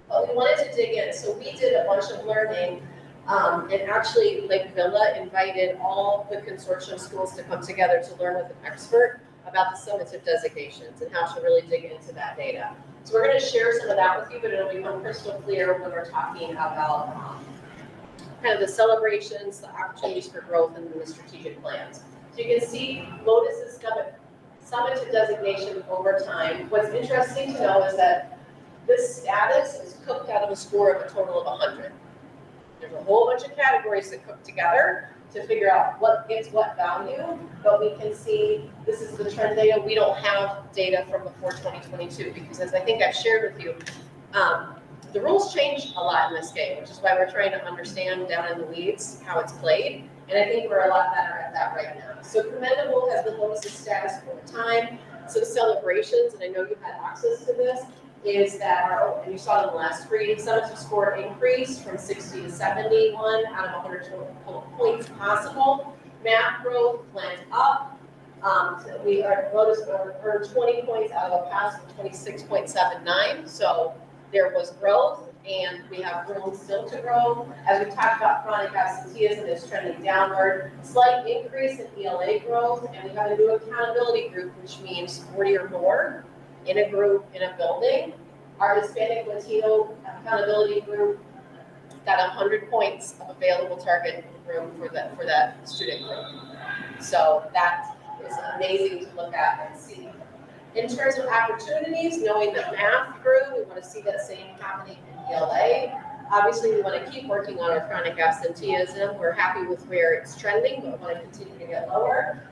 Speaker 2: But we wanted to dig in. So we did a bunch of learning, and actually Lake Villa invited all the consortium schools to come together to learn with an expert about the summative designations and how to really dig into that data. So we're going to share some of that with you, but it'll become crystal clear when we're talking about kind of the celebrations, the opportunities for growth, and then the strategic plans. So you can see Lotus's summative designation over time. What's interesting to know is that this status is cooked out of a score of a total of 100. There's a whole bunch of categories that cook together to figure out what gets what value, but we can see this is the trend data. We don't have data from before 2022 because, as I think I've shared with you, the rules change a lot in this game, which is why we're trying to understand down in the weeds how it's played, and I think we're a lot better at that right now. So commendable has been Lotus's status over time. Some celebrations, and I know you've had access to this, is that and you saw in the last reading, summative score increased from 60 to 71 out of 100 points possible. Math growth went up. So we Lotus earned 20 points out of a pass of 26.79. So there was growth, and we have room still to grow. As we talked about, chronic absenteeism is trending downward. Slight increase in ELA growth, and we have a new accountability group, which means 40 or more in a group, in a building. Our Hispanic Latino accountability group got 100 points of available target room for that student group. So that is amazing to look at and see. In terms of opportunities, knowing that math grew, we want to see that same happening in ELA. Obviously, we want to keep working on our chronic absenteeism. We're happy with where it's trending, but we want to continue to get lower.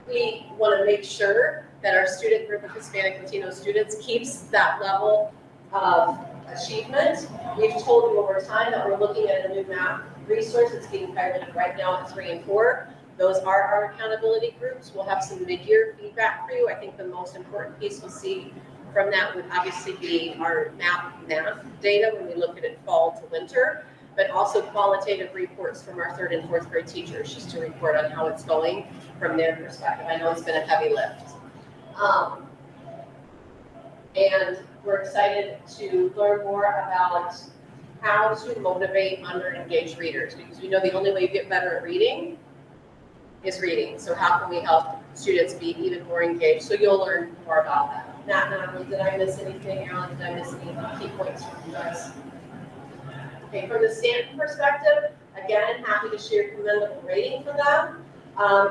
Speaker 2: We want to make sure that our student group of Hispanic Latino students keeps that level of achievement. We've told you over time that we're looking at a new math resource that's being piloted right now at 3 and 4. Those are our accountability groups. We'll have some mid-year feedback for you. I think the most important piece we'll see from that would obviously be our math data when we look at it fall to winter, but also qualitative reports from our 3rd and 4th grade teachers just to report on how it's going from their perspective. I know it's been a heavy lift. And we're excited to learn more about how to motivate under-engaged readers, because we know the only way you get better at reading is reading. So how can we help students be even more engaged? So you'll learn more about that. Natalie, did I miss anything? Alan, did I miss any key points from you guys? Okay, from the Stanton perspective, again, happy to share commendable rating for them.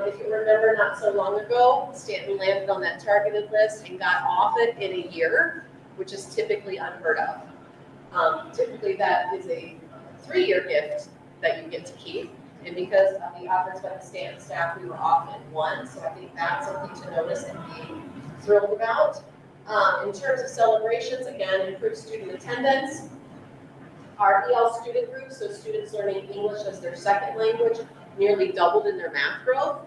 Speaker 2: If you remember, not so long ago, Stanton landed on that targeted list and got off it in a year, which is typically unheard of. Typically, that is a 3-year gift that you get to keep. And because of the efforts by the Stanton staff, we were off in 1. So I think that's something to notice and be thrilled about. In terms of celebrations, again, improved student attendance. Our EL student group, so students learning English as their second language, nearly doubled in their math growth,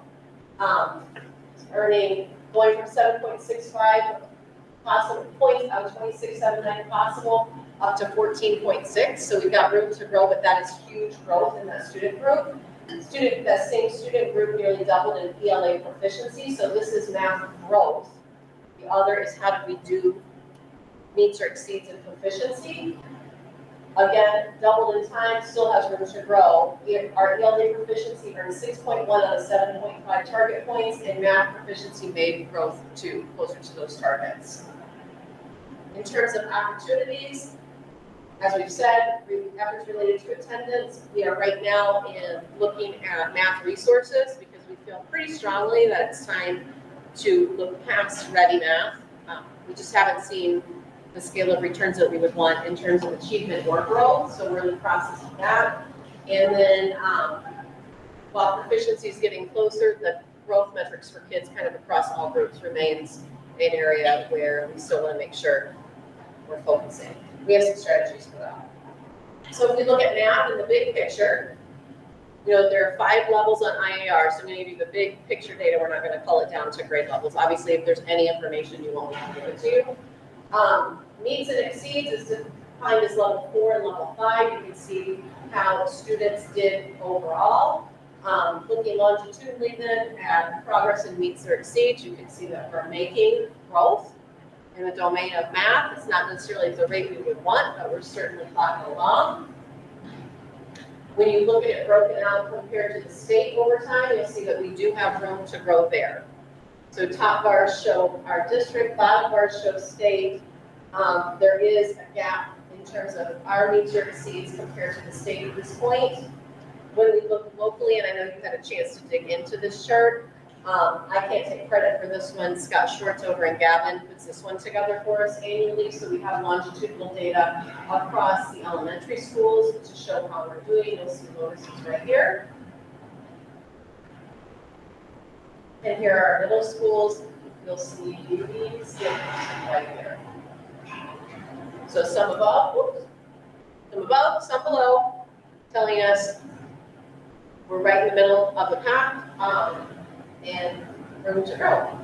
Speaker 2: going from 7.65 possible points out of 26.79 possible up to 14.6. So we've got room to grow, but that is huge growth in that student group. That same student group nearly doubled in ELA proficiency, so this is math growth. The other is how do we do meets or exceeds in proficiency. Again, doubled in time, still has room to grow. Our ELA proficiency earned 6.1 out of 7.5 target points, and math proficiency made growth to closer to those targets. In terms of opportunities, as we've said, efforts related to attendance, we are right now looking at math resources because we feel pretty strongly that it's time to look past ready math. We just haven't seen the scale of returns that we would want in terms of achievement or growth, so we're in the process of that. And then while proficiency is getting closer, the growth metrics for kids kind of across all groups remains an area where we still want to make sure we're focusing. We have some strategies for that. So if we look at math in the big picture, there are 5 levels on IAR, so I'm going to give you the big picture data. We're not going to cull it down to grade levels. Obviously, if there's any information you want, we can give it to you. Meets and exceeds is defined as level 4 and level 5. You can see how students did overall. Looking longitudinally then at progress in meets or exceeds, you can see that we're making growth in the domain of math. It's not necessarily the rate we would want, but we're certainly plugging along. When you look at it broken out compared to the state over time, you'll see that we do have room to grow there. So top bars show our district, bottom bars show state. There is a gap in terms of our meets or exceeds compared to the state at this point. When we look locally, and I know you've had a chance to dig into this chart, I can't take credit for this one. Scott Schwartz over in Gavin puts this one together for us annually, so we have longitudinal data across the elementary schools to show how we're doing. You'll see notices right here. And here are our middle schools. You'll see these right here. So some above, some below, telling us we're right in the middle of the pack and room to grow.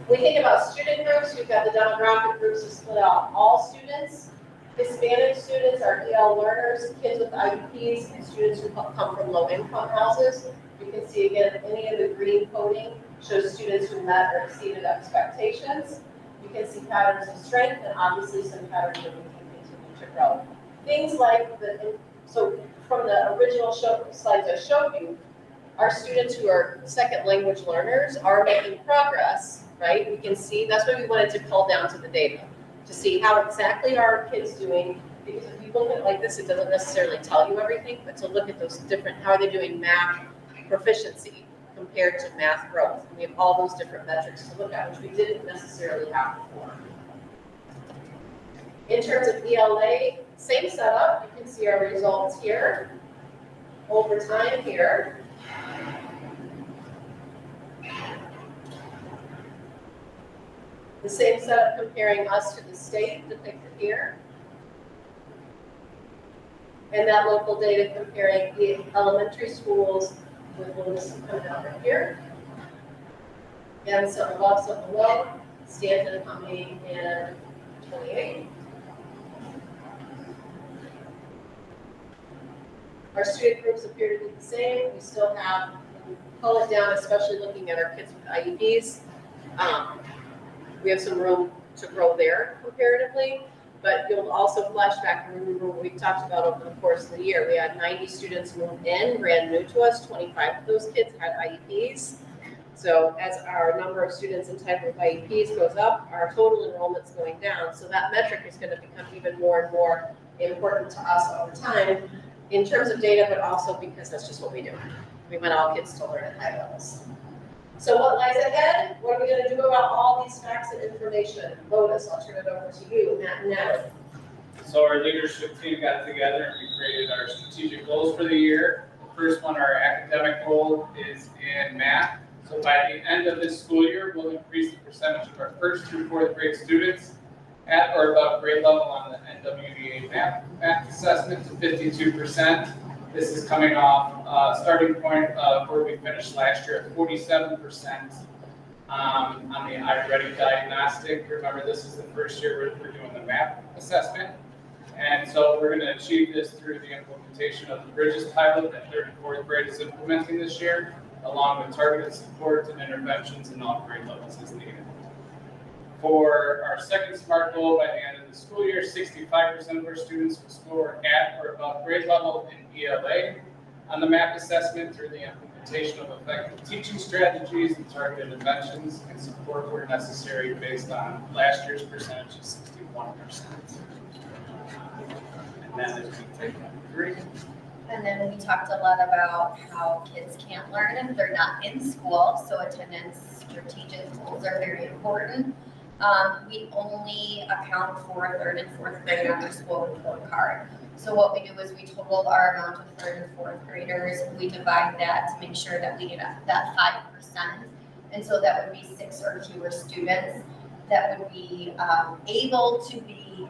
Speaker 2: We think about student groups. We've got the demographic groups to split out all students. Hispanic students are EL learners, kids with IEPs, and students who come from low-income houses. You can see again, any of the green coding shows students who met or exceeded expectations. You can see patterns of strength and obviously some patterns that we can continue to grow. Things like so from the original slides I showed you, our students who are second language learners are making progress, right? We can see, that's why we wanted to pull down to the data, to see how exactly are our kids doing, because if you look at it like this, it doesn't necessarily tell you everything, but to look at those different, how are they doing math proficiency compared to math growth. And we have all those different metrics to look at, which we didn't necessarily have before. In terms of ELA, same setup, you can see our results here, over time here. The same setup comparing us to the state depicted here. And that local data comparing the elementary schools with Lewis coming out right here. And some above, some below, Stanton coming in 28. Our student groups appear to be the same. We still have, when we pull it down, especially looking at our kids with IEPs, we have some room to grow there comparatively, but you'll also flash back and remember what we've talked about over the course of the year. We had 90 students move in, brand new to us, 25 of those kids had IEPs. So as our number of students entitled with IEPs goes up, our total enrollment's going down. So that metric is going to become even more and more important to us over time in terms of data, but also because that's just what we do. We want all kids to learn at high levels. So what lies ahead? What are we going to do about all these facts and information? Lotus, I'll turn it over to you, Matt and Natalie.
Speaker 6: So our leadership team got together and we created our strategic goals for the year. The first one, our academic goal, is in math. So by the end of this school year, we'll increase the percentage of our first through fourth grade students at or above grade level on the NWDA math assessment to 52%. This is coming off starting point of where we finished last year at 47% on the iReady diagnostic. Remember, this is the first year we're doing the math assessment. And so we're gonna achieve this through the implementation of the Bridges pilot that third and fourth grade is implementing this year, along with targeted support and interventions in all grade levels as needed. For our second SMART goal, by the end of the school year, 65% of our students will score at or above grade level in ELA on the MAP assessment through the implementation of effective teaching strategies and targeted interventions and support where necessary based on last year's percentage of 61%. And then as we take number 3.
Speaker 15: And then we talked a lot about how kids can't learn if they're not in school, so attendance strategic goals are very important. We only account for third and fourth grade on our school report card. So what we do is we total our amount of third and fourth graders, we divide that to make sure that we get that 5%. And so that would be 6 or fewer students that would be able to be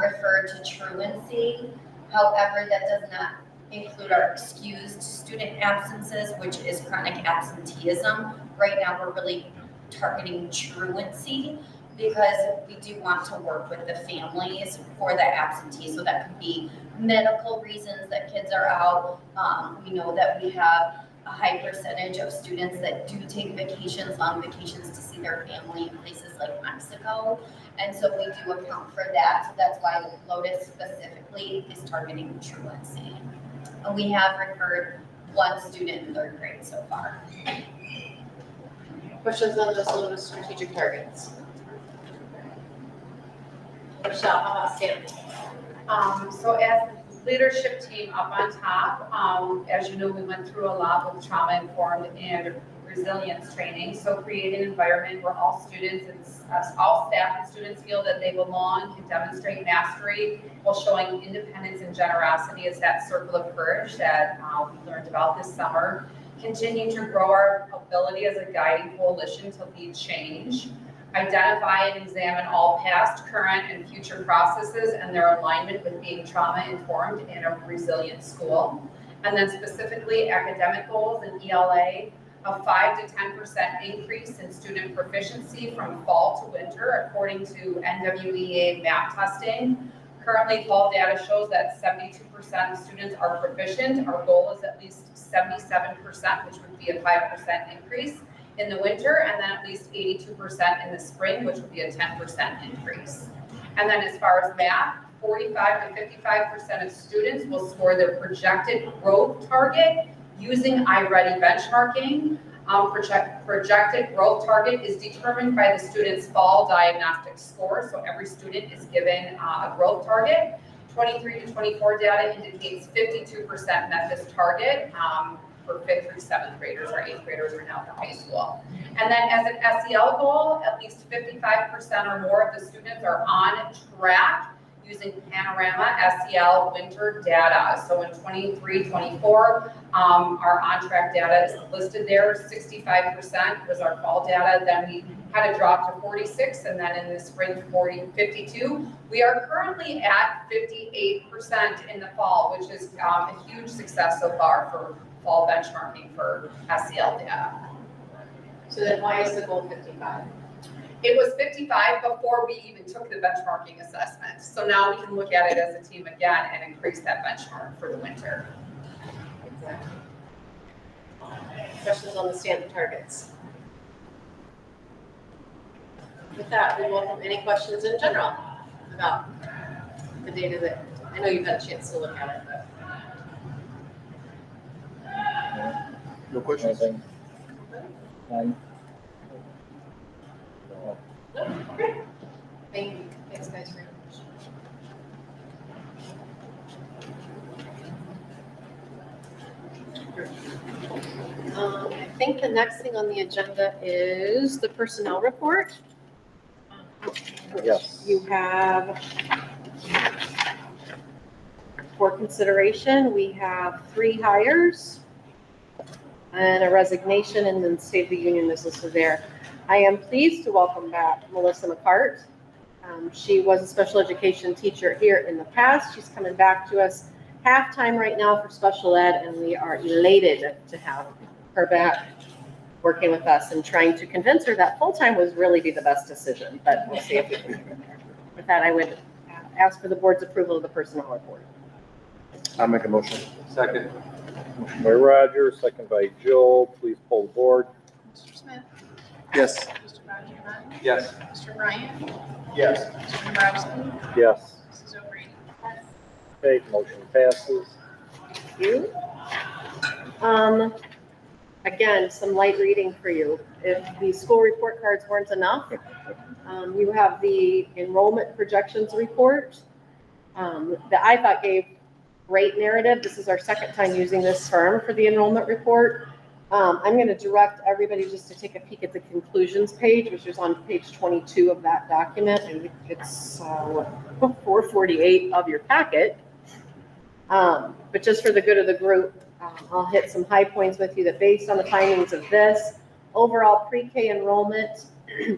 Speaker 15: referred to truancy. However, that does not include our excused student absences, which is chronic absenteeism. Right now, we're really targeting truancy because we do want to work with the families for the absentee. So that could be medical reasons that kids are out. We know that we have a high percentage of students that do take vacations, long vacations to see their family in places like Mexico. And so we do account for that. So that's why Lotus specifically is targeting truancy. And we have referred 1 student in 3rd grade so far.
Speaker 2: Questions on this Lotus strategic targets? Michelle, how about Stanley?
Speaker 8: So as the leadership team up on top, as you know, we went through a lot with trauma-informed and resilience training. So create an environment where all students and all staff and students feel that they belong, can demonstrate mastery while showing independence and generosity as that circle of courage that we learned about this summer. Continue to grow our ability as a guiding coalition to lead change. Identify and examine all past, current, and future processes and their alignment with being trauma-informed in a resilient school. And then specifically academic goals and ELA, a 5 to 10% increase in student proficiency from fall to winter, according to NWEA MAP testing. Currently, fall data shows that 72% of students are proficient. Our goal is at least 77%, which would be a 5% increase in the winter, and then at least 82% in the spring, which would be a 10% increase. And then as far as math, 45 to 55% of students will score their projected growth target using iReady benchmarking. Projected growth target is determined by the student's fall diagnostic score, so every student is given a growth target. 23 to 24 data indicates 52% met this target for 5th through 7th graders. Our 8th graders are now in high school. And then as an SEL goal, at least 55% or more of the students are on track using Panorama SEL winter data. So in 23-24, our on-track data is listed there. 65% was our fall data. Then we had a drop to 46, and then in the spring 52. We are currently at 58% in the fall, which is a huge success so far for fall benchmarking for SEL data.
Speaker 2: So then why is the goal 55?
Speaker 8: It was 55 before we even took the benchmarking assessment. So now we can look at it as a team again and increase that benchmark for the winter.
Speaker 2: Exactly. Questions on the standard targets? With that, we welcome any questions in general about the data that, I know you've had a chance to look at it, but.
Speaker 3: No questions?
Speaker 2: Okay. Thank you. Thanks, guys, very much. I think the next thing on the agenda is the personnel report.
Speaker 9: Yes.
Speaker 2: You have, for consideration, we have 3 hires and a resignation, and then State of the Union is listed there. I am pleased to welcome back Melissa McCart. She was a special education teacher here in the past. She's coming back to us half-time right now for special ed, and we are elated to have her back working with us and trying to convince her that full-time would really be the best decision, but we'll see if we can get there. With that, I would ask for the board's approval of the personnel report.
Speaker 3: I'll make a motion.
Speaker 13: Second.
Speaker 1: Motion by Roger, second by Joe. Please poll the board.
Speaker 4: Mr. Smith?
Speaker 3: Yes.
Speaker 4: Mr. Roger Munn?
Speaker 13: Yes.
Speaker 4: Mr. Bryant?
Speaker 12: Yes.
Speaker 4: Mr. Dombrowski?
Speaker 1: Yes.
Speaker 4: Mrs. O'Brien?
Speaker 1: Okay, motion passes.
Speaker 2: Thank you. Again, some light reading for you. If the school report cards weren't enough, you have the enrollment projections report that I thought gave great narrative. This is our second time using this firm for the enrollment report. I'm going to direct everybody just to take a peek at the conclusions page, which is on page 22 of that document, and it's 448 of your packet. But just for the good of the group, I'll hit some high points with you that based on the findings of this, overall pre-K enrollment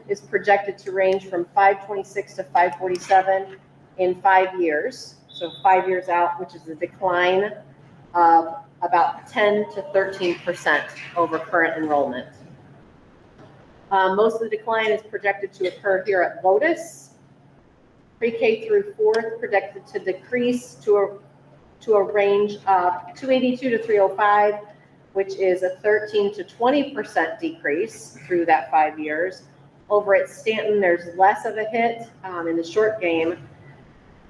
Speaker 2: is projected to range from 526 to 547 in 5 years. So 5 years out, which is a decline of about 10 to 13% over current enrollment. Most of the decline is projected to occur here at Lotus. Pre-K through 4th projected to decrease to a range of 282 to 305, which is a 13 to 20% decrease through that 5 years. Over at Stanton, there's less of a hit in the short game,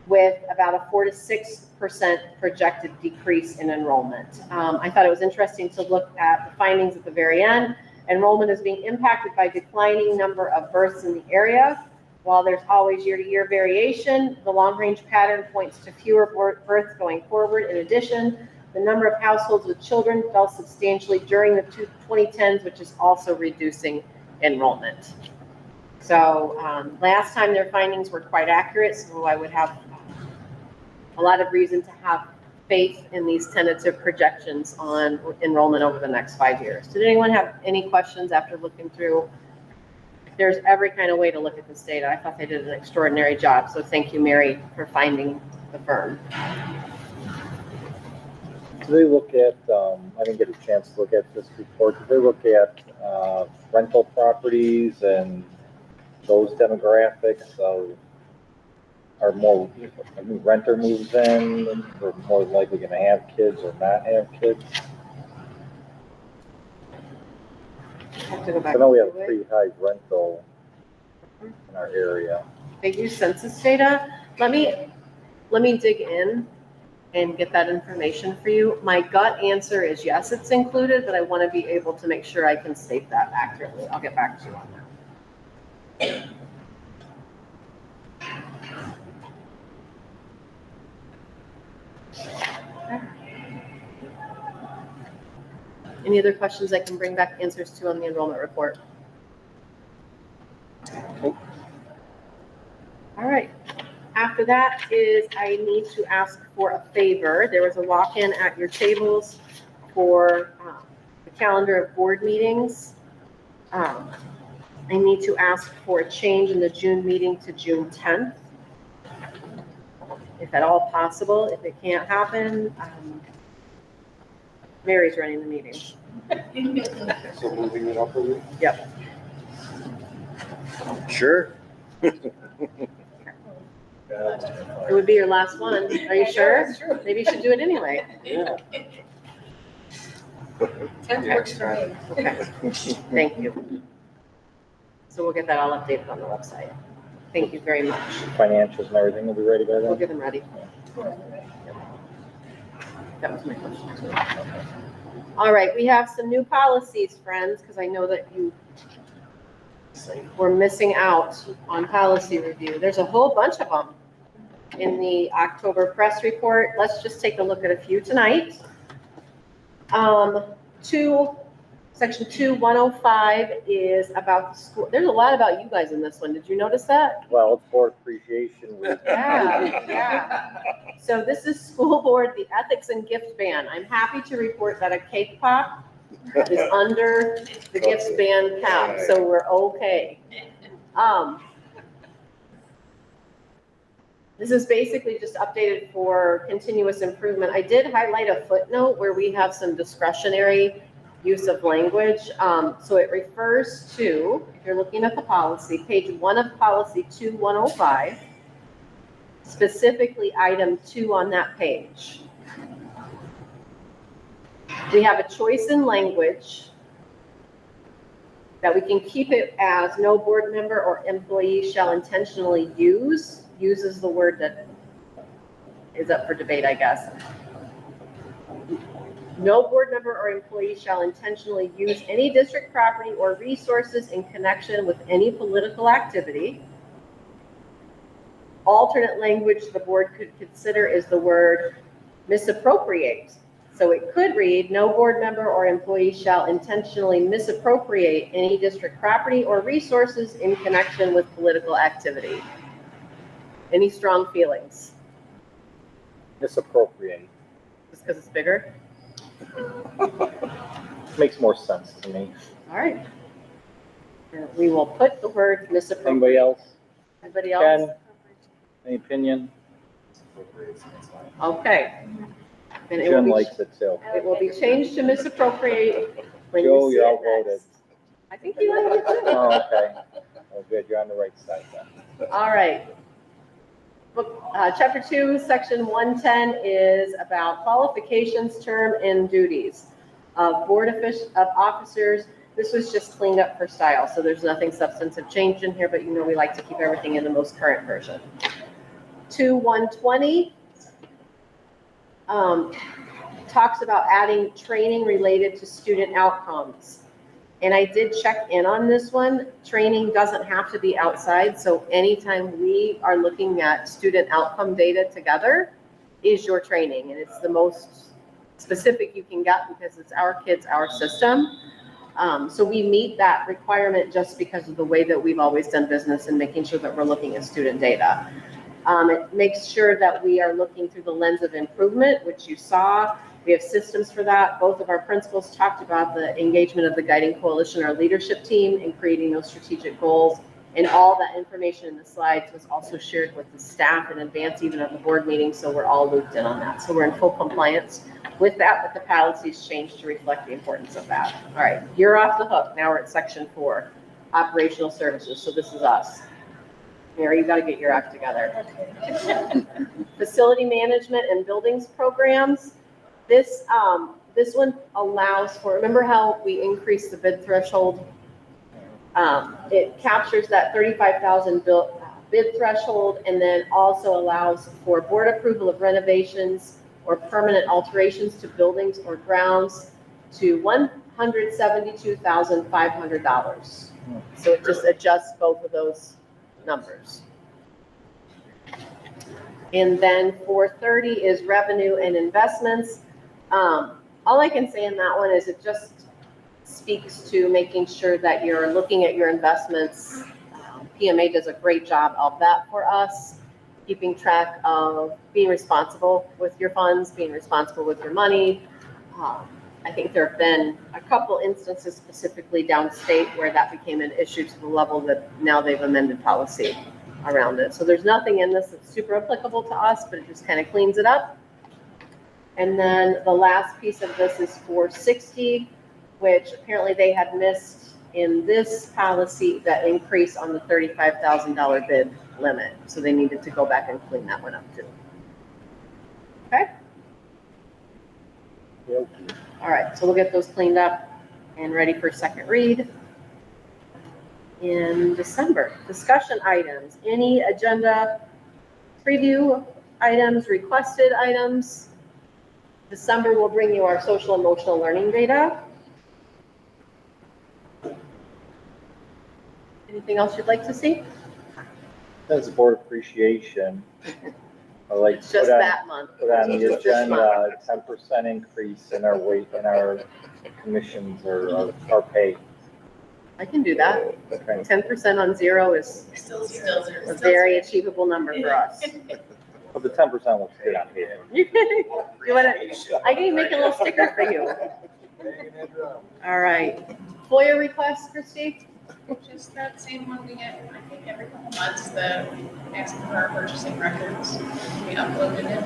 Speaker 2: with about a 4 to 6% projected decrease in enrollment. I thought it was interesting to look at the findings at the very end. Enrollment is being impacted by declining number of births in the area. While there's always year-to-year variation, the long-range pattern points to fewer births going forward. In addition, the number of households with children fell substantially during the 2010s, which is also reducing enrollment. So last time their findings were quite accurate, so I would have a lot of reason to have faith in these tentative projections on enrollment over the next 5 years. Did anyone have any questions after looking through? There's every kind of way to look at this data. I thought they did an extraordinary job. So thank you, Mary, for finding the firm.
Speaker 1: Do they look at, I didn't get a chance to look at this report. Do they look at rental properties and those demographics of, are more, a new renter moves in, or more likely going to have kids or not have kids? I know we have pretty high rental in our area.
Speaker 2: They use census data. Let me dig in and get that information for you. My gut answer is yes, it's included, but I want to be able to make sure I can state that accurately. I'll get back to you on that. Any other questions I can bring back answers to on the enrollment report? All right. After that is I need to ask for a favor. There was a walk-in at your tables for the calendar of board meetings. I need to ask for a change in the June meeting to June 10th, if at all possible. If it can't happen, Mary's running the meeting.
Speaker 3: So moving it up a week?
Speaker 2: Yep.
Speaker 3: Sure.
Speaker 2: It would be your last one. Are you sure? Maybe you should do it anyway.
Speaker 3: Yeah.
Speaker 14: 10th works for me.
Speaker 2: Okay, thank you. So we'll get that all updated on the website. Thank you very much.
Speaker 1: Financials and everything will be ready by then?
Speaker 2: We'll get them ready. That was my question. All right, we have some new policies, friends, because I know that you were missing out on policy review. There's a whole bunch of them in the October press report. Let's just take a look at a few tonight. Section 2-105 is about the school. There's a lot about you guys in this one. Did you notice that?
Speaker 1: Well, it's Board Appreciation Week.
Speaker 2: Yeah. So this is school board, the ethics and gift ban. I'm happy to report that a cake pop is under the gifts ban cap, so we're okay. This is basically just updated for continuous improvement. I did highlight a footnote where we have some discretionary use of language. So it refers to, if you're looking at the policy, page 1 of policy 2-105. specifically item 2 on that page. We have a choice in language that we can keep it as no board member or employee shall intentionally use. Use is the word that is up for debate, I guess. No board member or employee shall intentionally use any district property or resources in connection with any political activity. Alternate language the board could consider is the word misappropriate. So it could read, no board member or employee shall intentionally misappropriate any district property or resources in connection with political activity. Any strong feelings?
Speaker 13: Misappropriate.
Speaker 2: Just because it's bigger?
Speaker 13: Makes more sense to me.
Speaker 2: All right. And we will put the word misappropriate.
Speaker 13: Anybody else?
Speaker 2: Anybody else?
Speaker 13: Ken, any opinion?
Speaker 2: Okay. And it
Speaker 13: Jen
Speaker 2: will be,
Speaker 13: likes it too.
Speaker 2: it will be changed to misappropriate when
Speaker 13: Joe,
Speaker 2: you see
Speaker 13: you're
Speaker 2: it
Speaker 13: outvoted.
Speaker 2: next. I think you like it too.
Speaker 13: Oh, okay. Oh, good, you're on the right side then.
Speaker 2: All right. Book, chapter 2, section 110 is about qualifications, term, and duties of board of officers. This was just cleaned up for style, so there's nothing substantive changed in here, but you know we like to keep everything in the most current version. 2-120 talks about adding training related to student outcomes. And I did check in on this one. Training doesn't have to be outside, so anytime we are looking at student outcome data together is your training, and it's the most specific you can get because it's our kids, our system. So we meet that requirement just because of the way that we've always done business and making sure that we're looking at student data. It makes sure that we are looking through the lens of improvement, which you saw. We have systems for that. Both of our principals talked about the engagement of the guiding coalition, our leadership team, in creating those strategic goals. And all that information in the slides was also shared with the staff in advance, even of the board meeting, so we're all looped in on that. So we're in full compliance with that, but the policies changed to reflect the importance of that. All right, you're off the hook. Now we're at section 4, operational services. So this is us. Mary, you got to get your act together. Facility management and buildings programs. This one allows for, remember how we increased the bid threshold? It captures that 35,000 bid threshold and then also allows for board approval of renovations or permanent alterations to buildings or grounds to $172,500. So it just adjusts both of those numbers. And then 430 is revenue and investments. All I can say in that one is it just speaks to making sure that you're looking at your investments. PMA does a great job of that for us, keeping track of being responsible with your funds, being responsible with your money. I think there have been a couple instances specifically downstate where that became an issue to the level that now they've amended policy around it. So there's nothing in this that's super applicable to us, but it just kind of cleans it up. And then the last piece of this is 460, which apparently they had missed in this policy, that increase on the $35,000 bid limit. So they needed to go back and clean that one up too. Okay? All right, so we'll get those cleaned up and ready for second read in December. Discussion items, any agenda preview items, requested items. December will bring you our social emotional learning data. Anything else you'd like to see?
Speaker 13: As a board appreciation, I like
Speaker 2: It's just that month.
Speaker 13: Put on the
Speaker 2: Just this
Speaker 13: agenda, 10% increase in our weight, in our commissions or our pay.
Speaker 2: I can do that.
Speaker 13: Okay.
Speaker 2: 10% on 0 is a very achievable number for us.
Speaker 13: But the 10% looks good on paper.
Speaker 2: You wanna, I can make a little sticker for you. All right. FOIA request, Christy?
Speaker 8: Just that same one we get, I think, every couple months, the asking for our purchasing records. We uploaded it.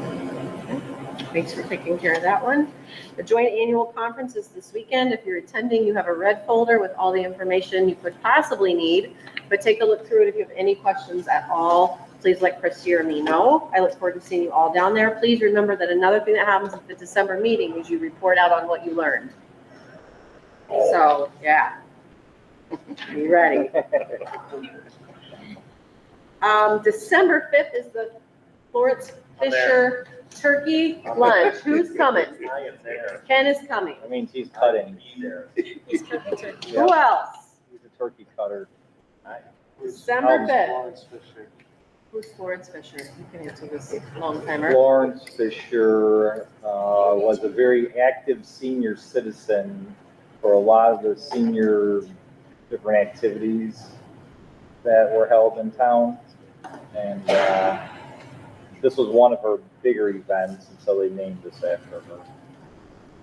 Speaker 2: Thanks for taking care of that one. The joint annual conference is this weekend. If you're attending, you have a red folder with all the information you could possibly need, but take a look through it if you have any questions at all. please let Christy or me know. I look forward to seeing you all down there. Please remember that another thing that happens at the December meeting is you report out on what you learned. So, yeah. Be ready. December 5th is the Florence Fisher turkey lunch. Who's coming? Ken is coming.
Speaker 13: That means he's cutting.
Speaker 14: He's cooking turkey.
Speaker 2: Who else?
Speaker 13: He's a turkey cutter.
Speaker 2: December 5th. Who's Florence Fisher? You can answer this long timer.
Speaker 13: Florence Fisher was a very active senior citizen for a lot of the senior different activities that were held in town. And this was one of her bigger events, and so they named this after her.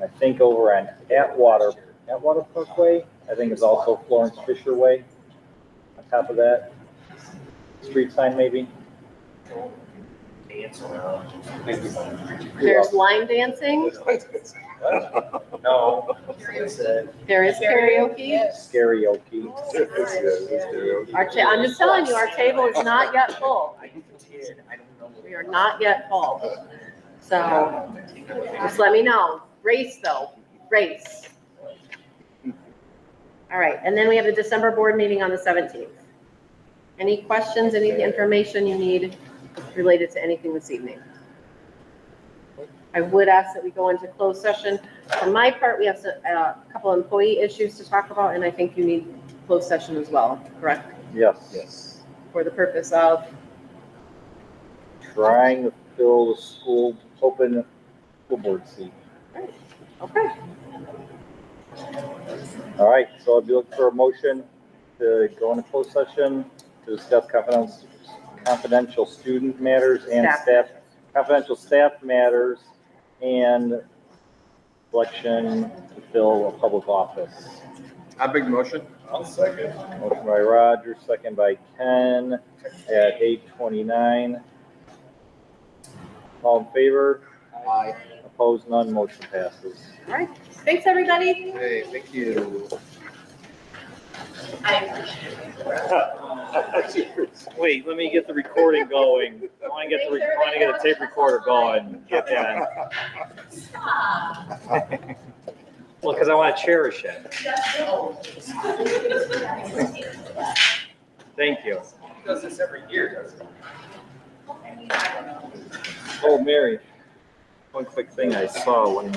Speaker 13: I think over on Atwater Parkway, I think it's also Florence Fisher Way. On top of that, street sign maybe.
Speaker 2: There's line dancing.
Speaker 13: No.
Speaker 2: There is karaoke.
Speaker 13: Karaoke.
Speaker 2: I'm just telling you, our table is not yet full. We are not yet full. So just let me know. Race though, race. All right, and then we have the December board meeting on the 17th. Any questions, any information you need related to anything this evening? I would ask that we go into closed session. For my part, we have a couple employee issues to talk about, and I think you need closed session as well, correct?
Speaker 13: Yes.
Speaker 2: For the purpose of?
Speaker 13: Trying to fill the open school board seat.
Speaker 2: Okay.
Speaker 13: All right, so I'll be looking for a motion to go into closed session to discuss confidential student matters and confidential staff matters and selection to fill a public office.
Speaker 3: I big motion.
Speaker 13: I'll second. Motion by Roger, second by Ken at 8:29. All in favor?
Speaker 3: Aye.
Speaker 13: Opposed, none, motion passes.
Speaker 2: All right, thanks, everybody.
Speaker 3: Hey, thank you.
Speaker 1: Wait, let me get the recording going. I want to get the tape recorder going. Get that. Well, because I want to cherish it. Thank you.
Speaker 3: He does this every year, doesn't he?
Speaker 1: Oh, Mary, one quick thing I saw when